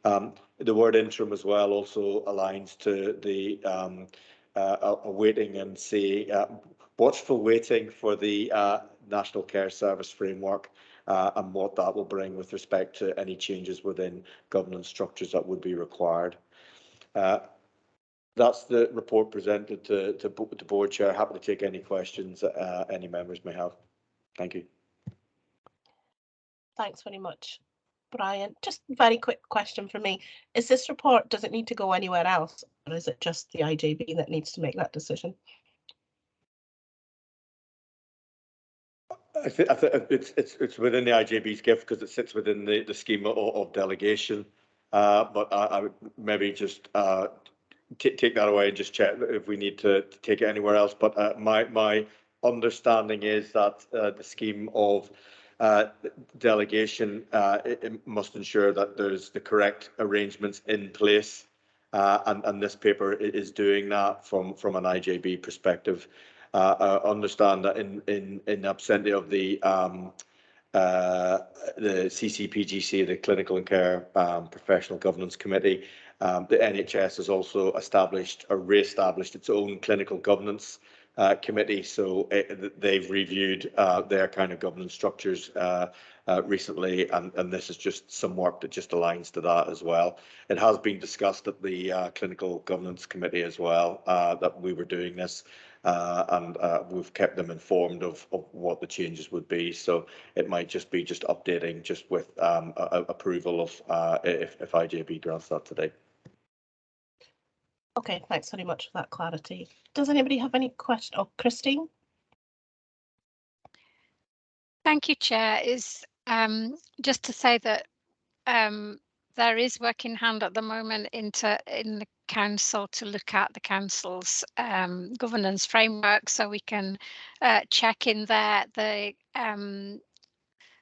The word interim as well also aligns to the awaiting and see watchful waiting for the National Care Service framework and what that will bring with respect to any changes within governance structures that would be required. That's the report presented to the board chair. Happy to take any questions any members may have. Thank you. Thanks very much, Brian. Just a very quick question from me. Is this report, does it need to go anywhere else, or is it just the IJB that needs to make that decision? I think it's within the IJB's gift because it sits within the scheme of delegation. But I would maybe just take that away and just check if we need to take it anywhere else. But my understanding is that the scheme of delegation it must ensure that there's the correct arrangements in place, and this paper is doing that from an IJB perspective. I understand that in absentee of the CCPGC, the Clinical and Care Professional Governance Committee, the NHS has also established or re-established its own clinical governance committee. So they've reviewed their kind of governance structures recently, and this is just some work that just aligns to that as well. It has been discussed at the Clinical Governance Committee as well that we were doing this. And we've kept them informed of what the changes would be. So it might just be updating just with approval of if IJB grants that today. Okay, thanks very much for that clarity. Does anybody have any questions? Oh, Christine? Thank you, Chair. Is just to say that there is work in hand at the moment in the council to look at the council's governance framework, so we can check in there. The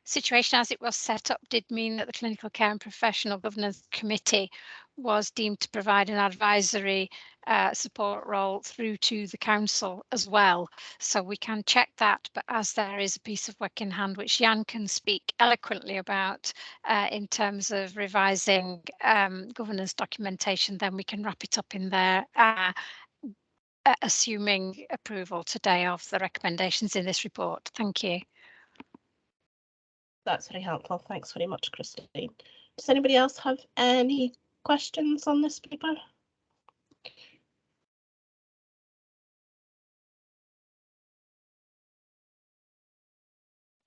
situation as it was set up did mean that the Clinical Care and Professional Governance Committee was deemed to provide an advisory support role through to the council as well. So we can check that, but as there is a piece of work in hand which Jan can speak eloquently about in terms of revising governance documentation, then we can wrap it up in there, assuming approval today of the recommendations in this report. Thank you. That's very helpful. Thanks very much, Christine. Does anybody else have any questions on this paper?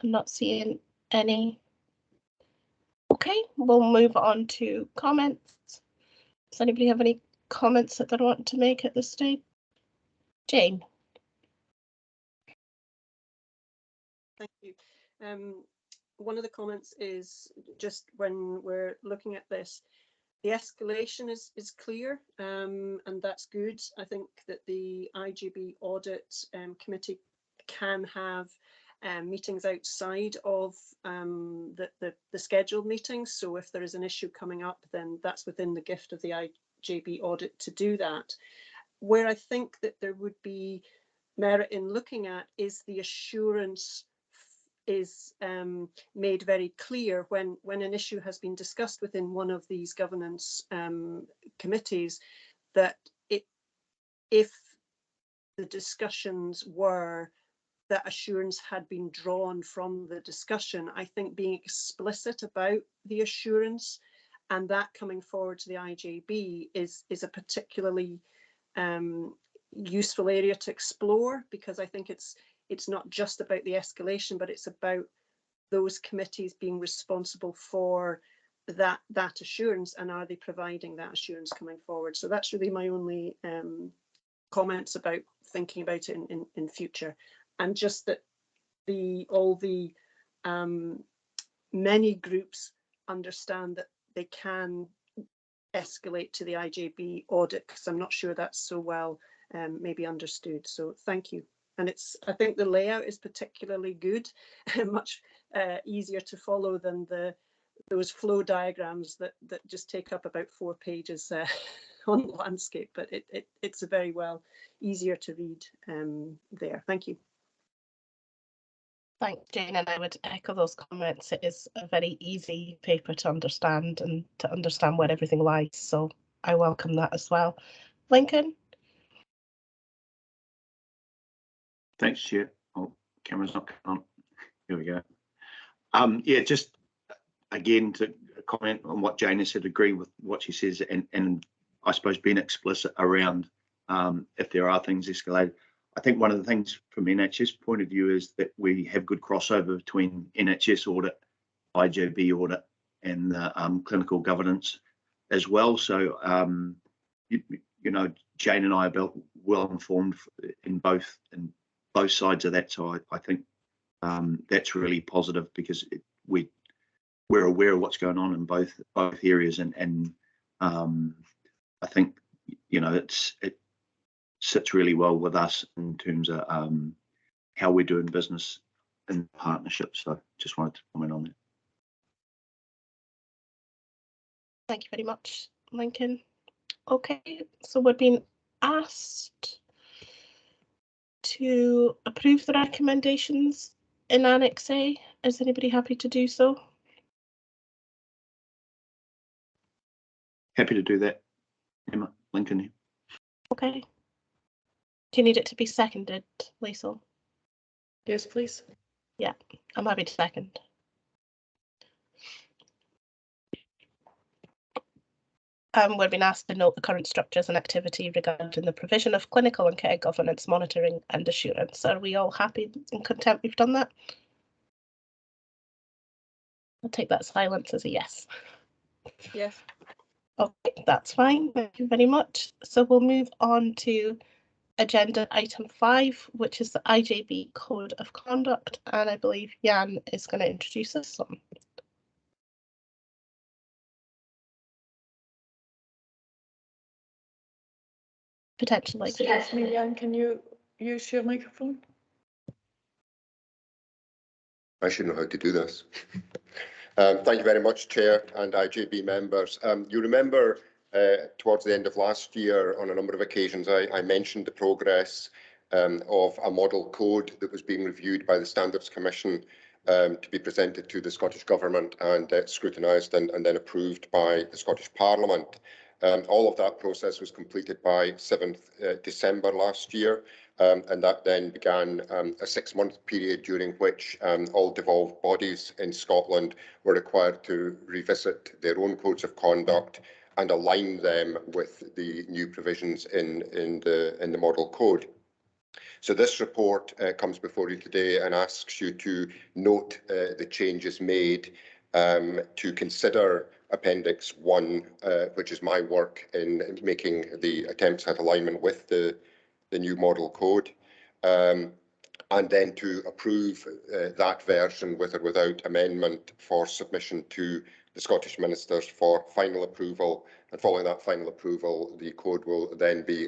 I'm not seeing any. Okay, we'll move on to comments. Does anybody have any comments that they want to make at this stage? Jane. Thank you. One of the comments is just when we're looking at this, the escalation is clear, and that's good. I think that the IJB audit committee can have meetings outside of the scheduled meetings. So if there is an issue coming up, then that's within the gift of the IJB audit to do that. Where I think that there would be merit in looking at is the assurance is made very clear when an issue has been discussed within one of these governance committees, that if the discussions were that assurance had been drawn from the discussion, I think being explicit about the assurance and that coming forward to the IJB is a particularly useful area to explore, because I think it's not just about the escalation, but it's about those committees being responsible for that assurance, and are they providing that assurance coming forward. So that's really my only comments about thinking about it in future, and just that all the many groups understand that they can escalate to the IJB audit, because I'm not sure that's so well maybe understood. So thank you. And I think the layout is particularly good, much easier to follow than the those flow diagrams that just take up about 4 pages on the landscape, but it's a very well easier to read there. Thank you. Thanks, Jane, and I would echo those comments. It is a very easy paper to understand and to understand where everything lies, so I welcome that as well. Lincoln? Thanks, Chair. Oh, camera's not coming on. Here we go. Yeah, just again to comment on what Jane has said, agree with what she says, and I suppose being explicit around if there are things escalated. I think one of the things from NHS point of view is that we have good crossover between NHS audit, IJB audit, and clinical governance as well. So, you know, Jane and I are both well informed in both sides of that. So I think that's really positive because we're aware of what's going on in both areas, and I think, you know, it sits really well with us in terms of how we're doing business in partnership. So just wanted to comment on that. Thank you very much, Lincoln. Okay, so we're being asked to approve the recommendations in Annex A. Is anybody happy to do so? Happy to do that, Emma. Lincoln here. Okay. Do you need it to be seconded, Liesl? Yes, please. Yeah, I'm happy to second. We've been asked to note the current structures and activity regarding the provision of clinical and care governance, monitoring and assurance. Are we all happy and content we've done that? I'll take that silence as a yes. Yes. Okay, that's fine. Thank you very much. So we'll move on to agenda item 5, which is the IJB Code of Conduct, and I believe Jan is going to introduce us on. Potentially. Yes, Jan, can you use your microphone? I should know how to do this. Thank you very much, Chair and IJB members. You remember towards the end of last year, on a number of occasions, I mentioned the progress of a model code that was being reviewed by the Standards Commission to be presented to the Scottish Government and scrutinised and then approved by the Scottish Parliament. All of that process was completed by 7th December last year, and that then began a 6-month period during which all devolved bodies in Scotland were required to revisit their own codes of conduct and align them with the new provisions in the model code. So this report comes before you today and asks you to note the changes made, to consider Appendix 1, which is my work in making the attempts at alignment with the new model code, and then to approve that version with or without amendment for submission to the Scottish Ministers for final approval. And following that final approval, the code will then be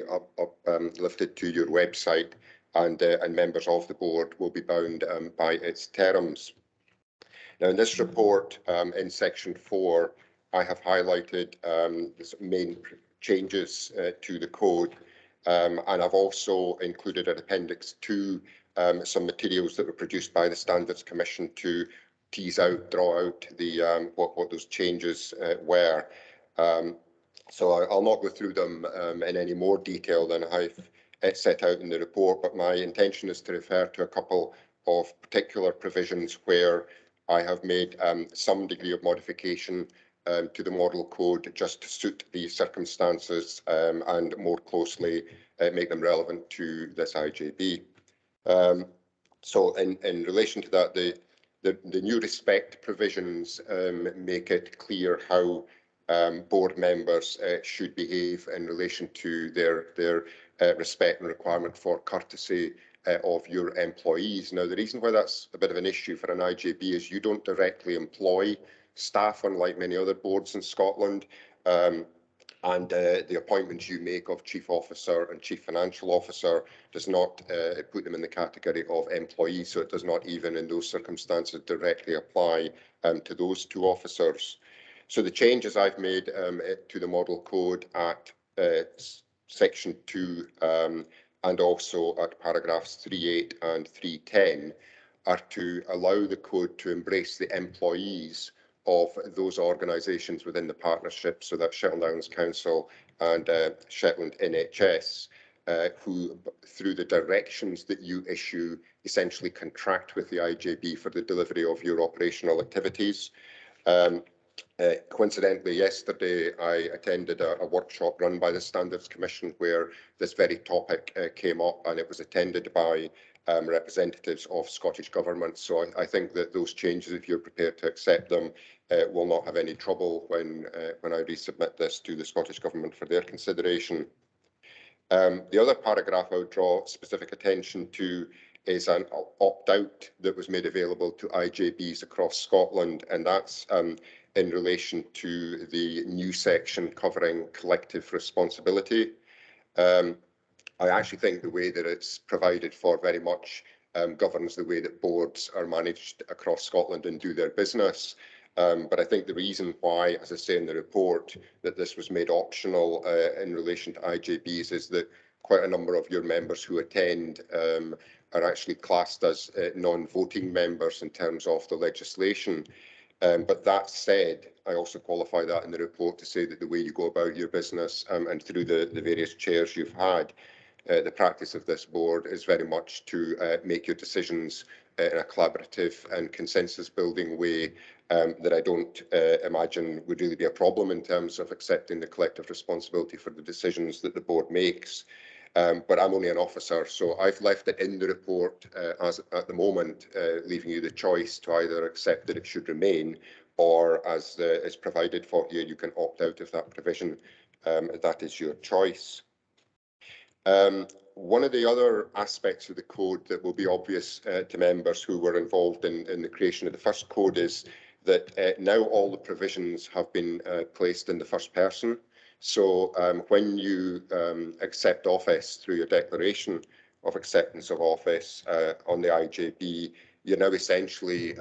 lifted to your website, and members of the board will be bound by its terms. Now, in this report, in section 4, I have highlighted the main changes to the code, and I've also included in Appendix 2 some materials that were produced by the Standards Commission to tease out, draw out the what those changes were. So I'll not go through them in any more detail than I've set out in the report, but my intention is to refer to a couple of particular provisions where I have made some degree of modification to the model code just to suit the circumstances and more closely make them relevant to this IJB. So in relation to that, the new respect provisions make it clear how board members should behave in relation to their respect and requirement for courtesy of your employees. Now, the reason why that's a bit of an issue for an IJB is you don't directly employ staff, unlike many other boards in Scotland. and the appointments you make of Chief Officer and Chief Financial Officer does not put them in the category of employees, so it does not even in those circumstances directly apply to those two officers. So the changes I've made to the model code at section 2 and also at paragraphs 3.8 and 3.10 are to allow the code to embrace the employees of those organisations within the partnership, so that's Shetland Islands Council and Shetland NHS, who, through the directions that you issue, essentially contract with the IJB for the delivery of your operational activities. Coincidentally, yesterday I attended a workshop run by the Standards Commission where this very topic came up, and it was attended by representatives of Scottish Government. So I think that those changes, if you're prepared to accept them, will not have any trouble when I resubmit this to the Scottish Government for their consideration. The other paragraph I would draw specific attention to is an opt-out that was made available to IJBs across Scotland, and that's in relation to the new section covering collective responsibility. I actually think the way that it's provided for very much governs the way that boards are managed across Scotland and do their business. But I think the reason why, as I say in the report, that this was made optional in relation to IJBs is that quite a number of your members who attend are actually classed as non-voting members in terms of the legislation. But that said, I also qualify that in the report to say that the way you go about your business and through the various chairs you've had, the practice of this board is very much to make your decisions in a collaborative and consensus-building way that I don't imagine would really be a problem in terms of accepting the collective responsibility for the decisions that the board makes. But I'm only an officer, so I've left it in the report as at the moment, leaving you the choice to either accept that it should remain, or as is provided for here, you can opt out of that provision. That is your choice. One of the other aspects of the code that will be obvious to members who were involved in the creation of the first code is that now all the provisions have been placed in the first person. So when you accept office through your declaration of acceptance of office on the IJB, you're now essentially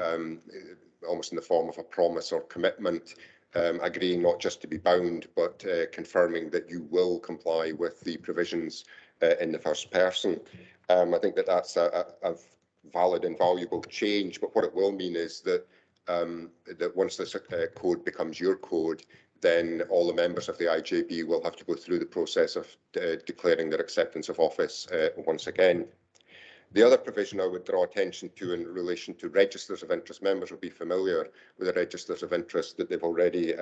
almost in the form of a promise or commitment, agreeing not just to be bound, but confirming that you will comply with the provisions in the first person. I think that that's a valid and valuable change, but what it will mean is that that once this code becomes your code, then all the members of the IJB will have to go through the process of declaring their acceptance of office once again. The other provision I would draw attention to in relation to registers of interest, members will be familiar with the registers of interest that they've already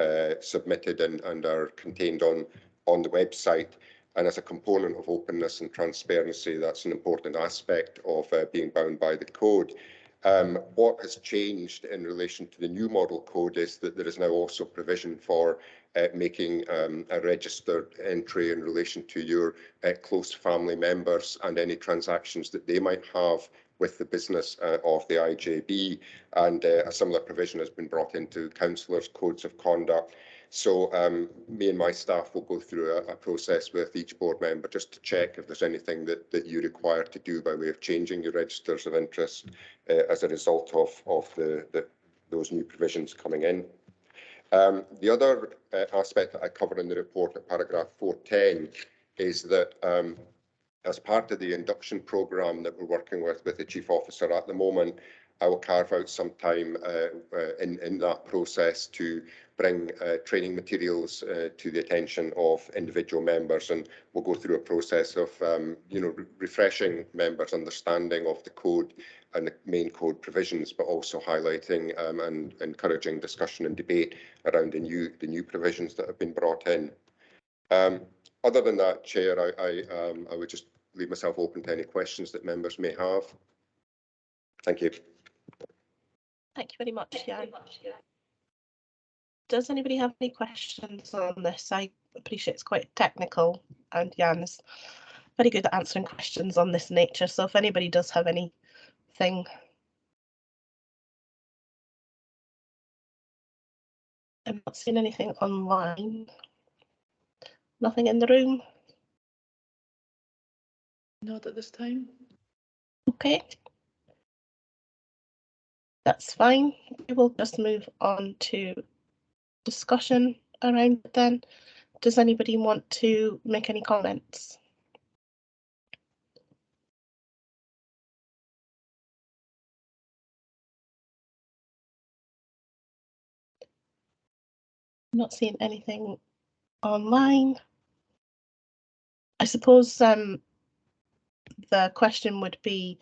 submitted and are contained on the website. And as a component of openness and transparency, that's an important aspect of being bound by the code. What has changed in relation to the new model code is that there is now also provision for making a registered entry in relation to your close family members and any transactions that they might have with the business of the IJB. And a similar provision has been brought into councillors' codes of conduct. So me and my staff will go through a process with each board member just to check if there's anything that you require to do by way of changing your registers of interest as a result of those new provisions coming in. The other aspect that I cover in the report at paragraph 410 is that as part of the induction programme that we're working with the Chief Officer at the moment, I will carve out some time in that process to bring training materials to the attention of individual members, and we'll go through a process of refreshing members' understanding of the code and the main code provisions, but also highlighting and encouraging discussion and debate around the new provisions that have been brought in. Other than that, Chair, I would just leave myself open to any questions that members may have. Thank you. Thank you very much, Jan. Does anybody have any questions on this? I appreciate it's quite technical, and Jan is very good at answering questions on this nature. So if anybody does have anything. I'm not seeing anything online. Nothing in the room? Not at this time. Okay. That's fine. We will just move on to discussion around it then. Does anybody want to make any comments? I'm not seeing anything online. I suppose the question would be,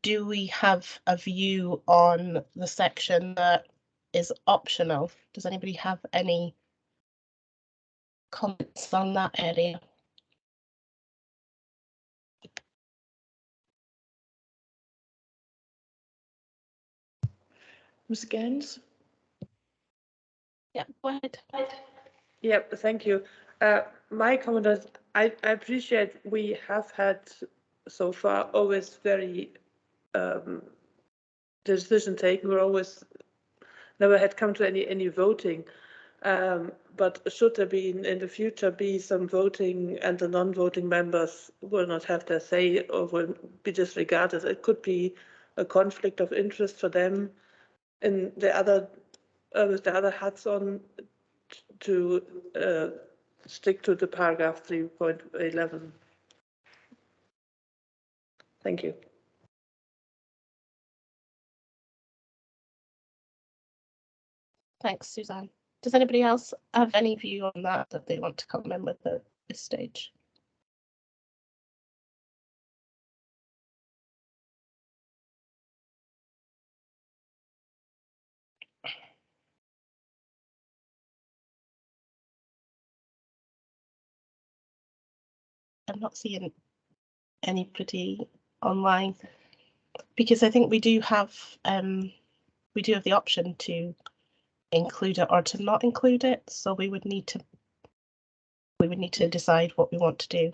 do we have a view on the section that is optional? Does anybody have any comments on that area? Ms. Gens? Yeah, go ahead. Yep, thank you. My comment is I appreciate we have had so far always very the decision taken. We're always never had come to any voting. But should there be in the future be some voting and the non-voting members will not have their say or will be disregarded? It could be a conflict of interest for them in the other with the other hats on to stick to the paragraph 3.11. Thank you. Thanks, Suzanne. Does anybody else have any view on that they want to come in with at this stage? I'm not seeing anybody online because I think we do have the option to include it or to not include it. So we would need to decide what we want to do.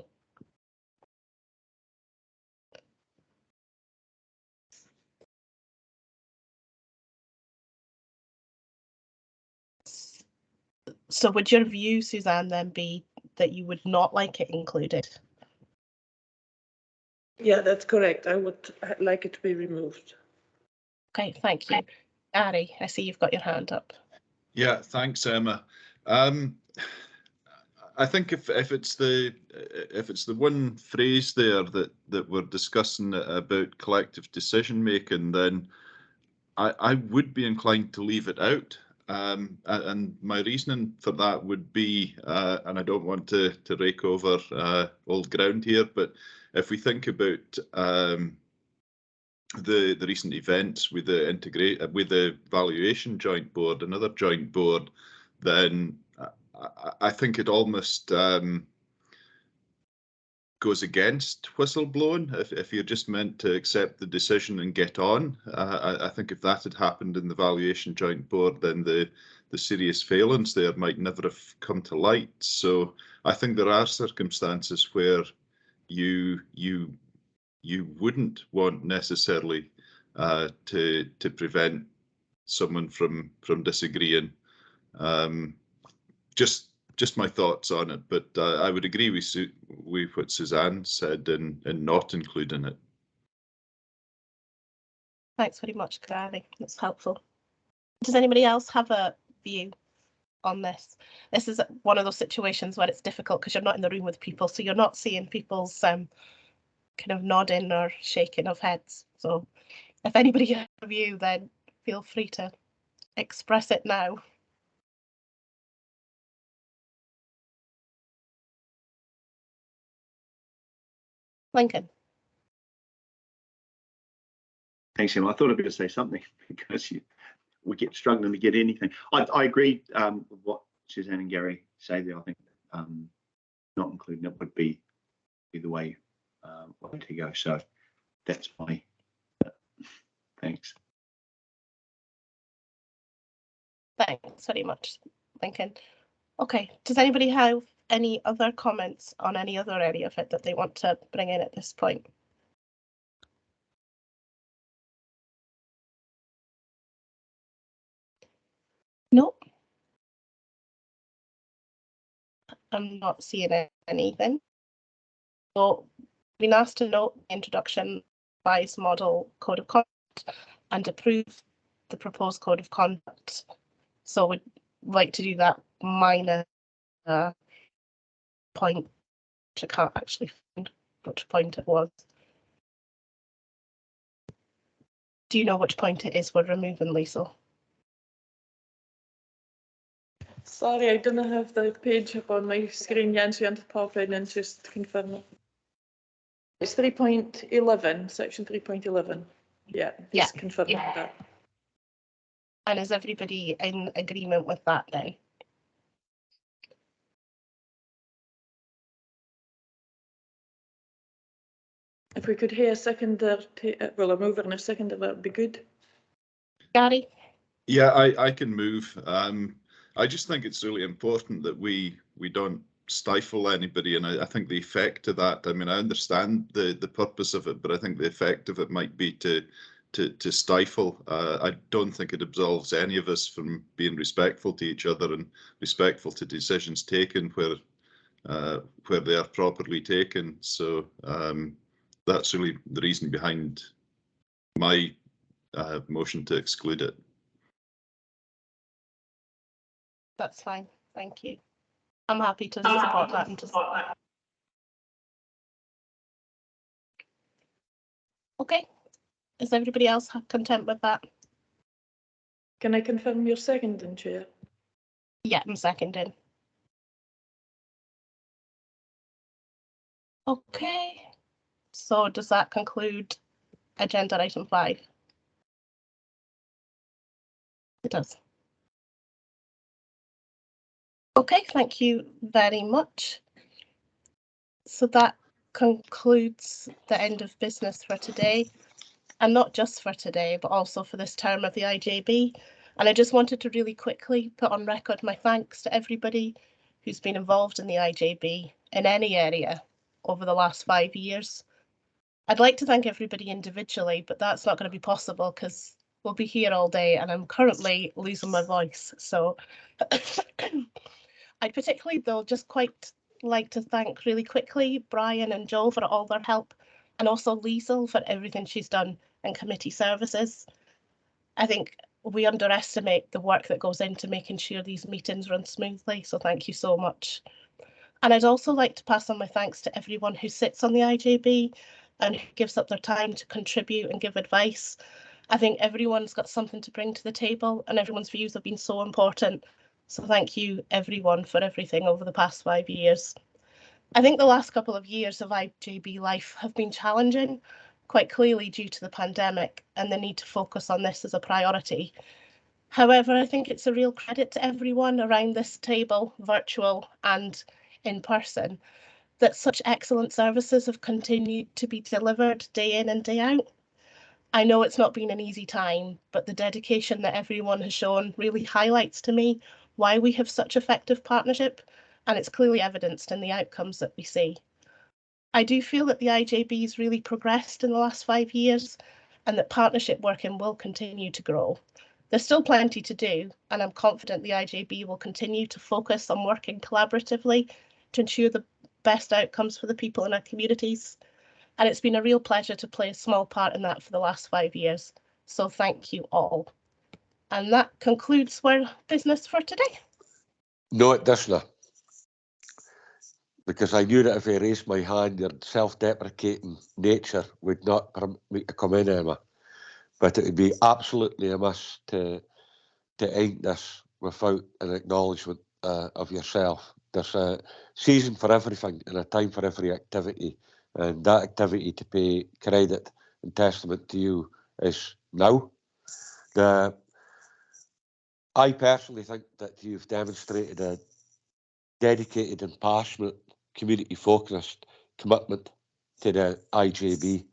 So would your view, Suzanne, then be that you would not like it included? Yeah, that's correct. I would like it to be removed. Okay, thank you. Gary, I see you've got your hand up. Yeah, thanks, Emma. I think if it's the one phrase there that we're discussing about collective decision making, then I would be inclined to leave it out. And my reasoning for that would be, and I don't want to rake over old ground here, but if we think about the recent events with the valuation joint board, another joint board, then I think it almost goes against whistleblowing if you're just meant to accept the decision and get on. I think if that had happened in the valuation joint board, then the serious failings there might never have come to light. So I think there are circumstances where you wouldn't want necessarily to prevent someone from disagreeing. Just my thoughts on it, but I would agree with what Suzanne said in not including it. Thanks very much, Gary. That's helpful. Does anybody else have a view on this? This is one of those situations where it's difficult because you're not in the room with people, so you're not seeing people's kind of nodding or shaking of heads. So if anybody has a view, then feel free to express it now. Lincoln. Thanks, Emma. I thought I'd better say something because we get struggling to get anything. I agree with what Suzanne and Gary say there. I think not including it would be the way to go. So that's my thanks. Thanks very much, Lincoln. Okay, does anybody have any other comments on any other area of it that they want to bring in at this point? No. I'm not seeing anything. So we've been asked to note the introduction revised model code of conduct and approve the proposed code of conduct. So we'd like to do that minor point, which I can't actually find which point it was. Do you know which point it is we're removing, Lisa? Sorry, I don't have the page up on my screen yet, so you want to pop in and just confirm it. It's 3.11, section 3.11. Yeah, just confirming that. And is everybody in agreement with that then? If we could hear a seconder, well, a mover and a seconder, that would be good. Gary? Yeah, I can move. I just think it's really important that we don't stifle anybody, and I think the effect of that, I mean, I understand the purpose of it, but I think the effect of it might be to stifle. I don't think it absolves any of us from being respectful to each other and respectful to decisions taken where they are properly taken. So that's really the reason behind my motion to exclude it. That's fine, thank you. I'm happy to support that and just. Okay, is everybody else content with that? Can I confirm your seconding, Chair? Yeah, I'm seconding. Okay, so does that conclude agenda item 5? It does. Okay, thank you very much. So that concludes the end of business for today, and not just for today, but also for this term of the IJB. And I just wanted to really quickly put on record my thanks to everybody who's been involved in the IJB in any area over the last 5 years. I'd like to thank everybody individually, but that's not going to be possible because we'll be here all day and I'm currently losing my voice. So I'd particularly though just quite like to thank really quickly Brian and Joel for all their help, and also Liesl for everything she's done in committee services. I think we underestimate the work that goes into making sure these meetings run smoothly, so thank you so much. And I'd also like to pass on my thanks to everyone who sits on the IJB and who gives up their time to contribute and give advice. I think everyone's got something to bring to the table and everyone's views have been so important. So thank you everyone for everything over the past 5 years. I think the last couple of years of IJB life have been challenging, quite clearly due to the pandemic and the need to focus on this as a priority. However, I think it's a real credit to everyone around this table, virtual and in person, that such excellent services have continued to be delivered day in and day out. I know it's not been an easy time, but the dedication that everyone has shown really highlights to me why we have such effective partnership, and it's clearly evidenced in the outcomes that we see. I do feel that the IJB has really progressed in the last 5 years and that partnership working will continue to grow. There's still plenty to do, and I'm confident the IJB will continue to focus on working collaboratively to ensure the best outcomes for the people in our communities. And it's been a real pleasure to play a small part in that for the last 5 years. So thank you all. And that concludes our business for today. No, it doesn't. Because I knew that if I raised my hand, your self-deprecating nature would not permit me to come in, Emma. But it would be absolutely amiss to end this without an acknowledgement of yourself. There's a season for everything and a time for every activity. And that activity, to pay credit and testament to you, is now. I personally think that you've demonstrated a dedicated and passionate, community-focused commitment to the IJB.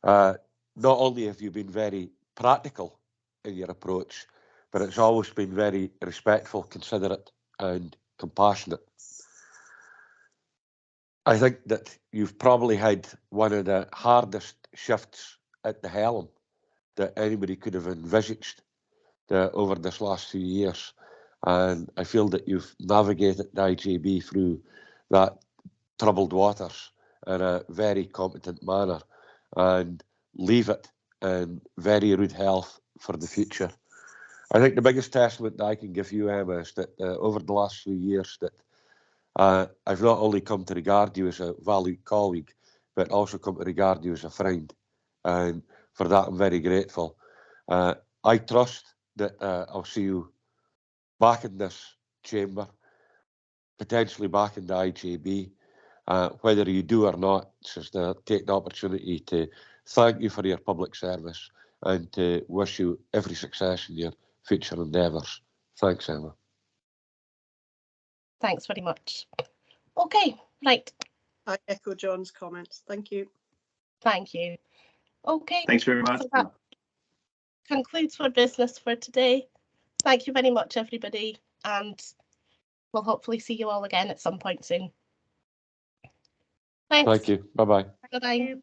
Not only have you been very practical in your approach, but it's always been very respectful, considerate and compassionate. I think that you've probably had one of the hardest shifts at the helm that anybody could have envisaged over this last few years. and I feel that you've navigated the IJB through that troubled waters in a very competent manner and leave it in very rude health for the future. I think the biggest testament that I can give you, Emma, is that over the last few years that I've not only come to regard you as a valued colleague, but also come to regard you as a friend. And for that, I'm very grateful. I trust that I'll see you back in this chamber, potentially back in the IJB. Whether you do or not, just take the opportunity to thank you for your public service and to wish you every success in your future endeavours. Thanks, Emma. Thanks very much. Okay, right. I echo John's comments. Thank you. Thank you. Okay. Thanks very much. So that concludes our business for today. Thank you very much, everybody, and we'll hopefully see you all again at some point soon. Thanks. Thank you. Bye-bye. Bye-bye.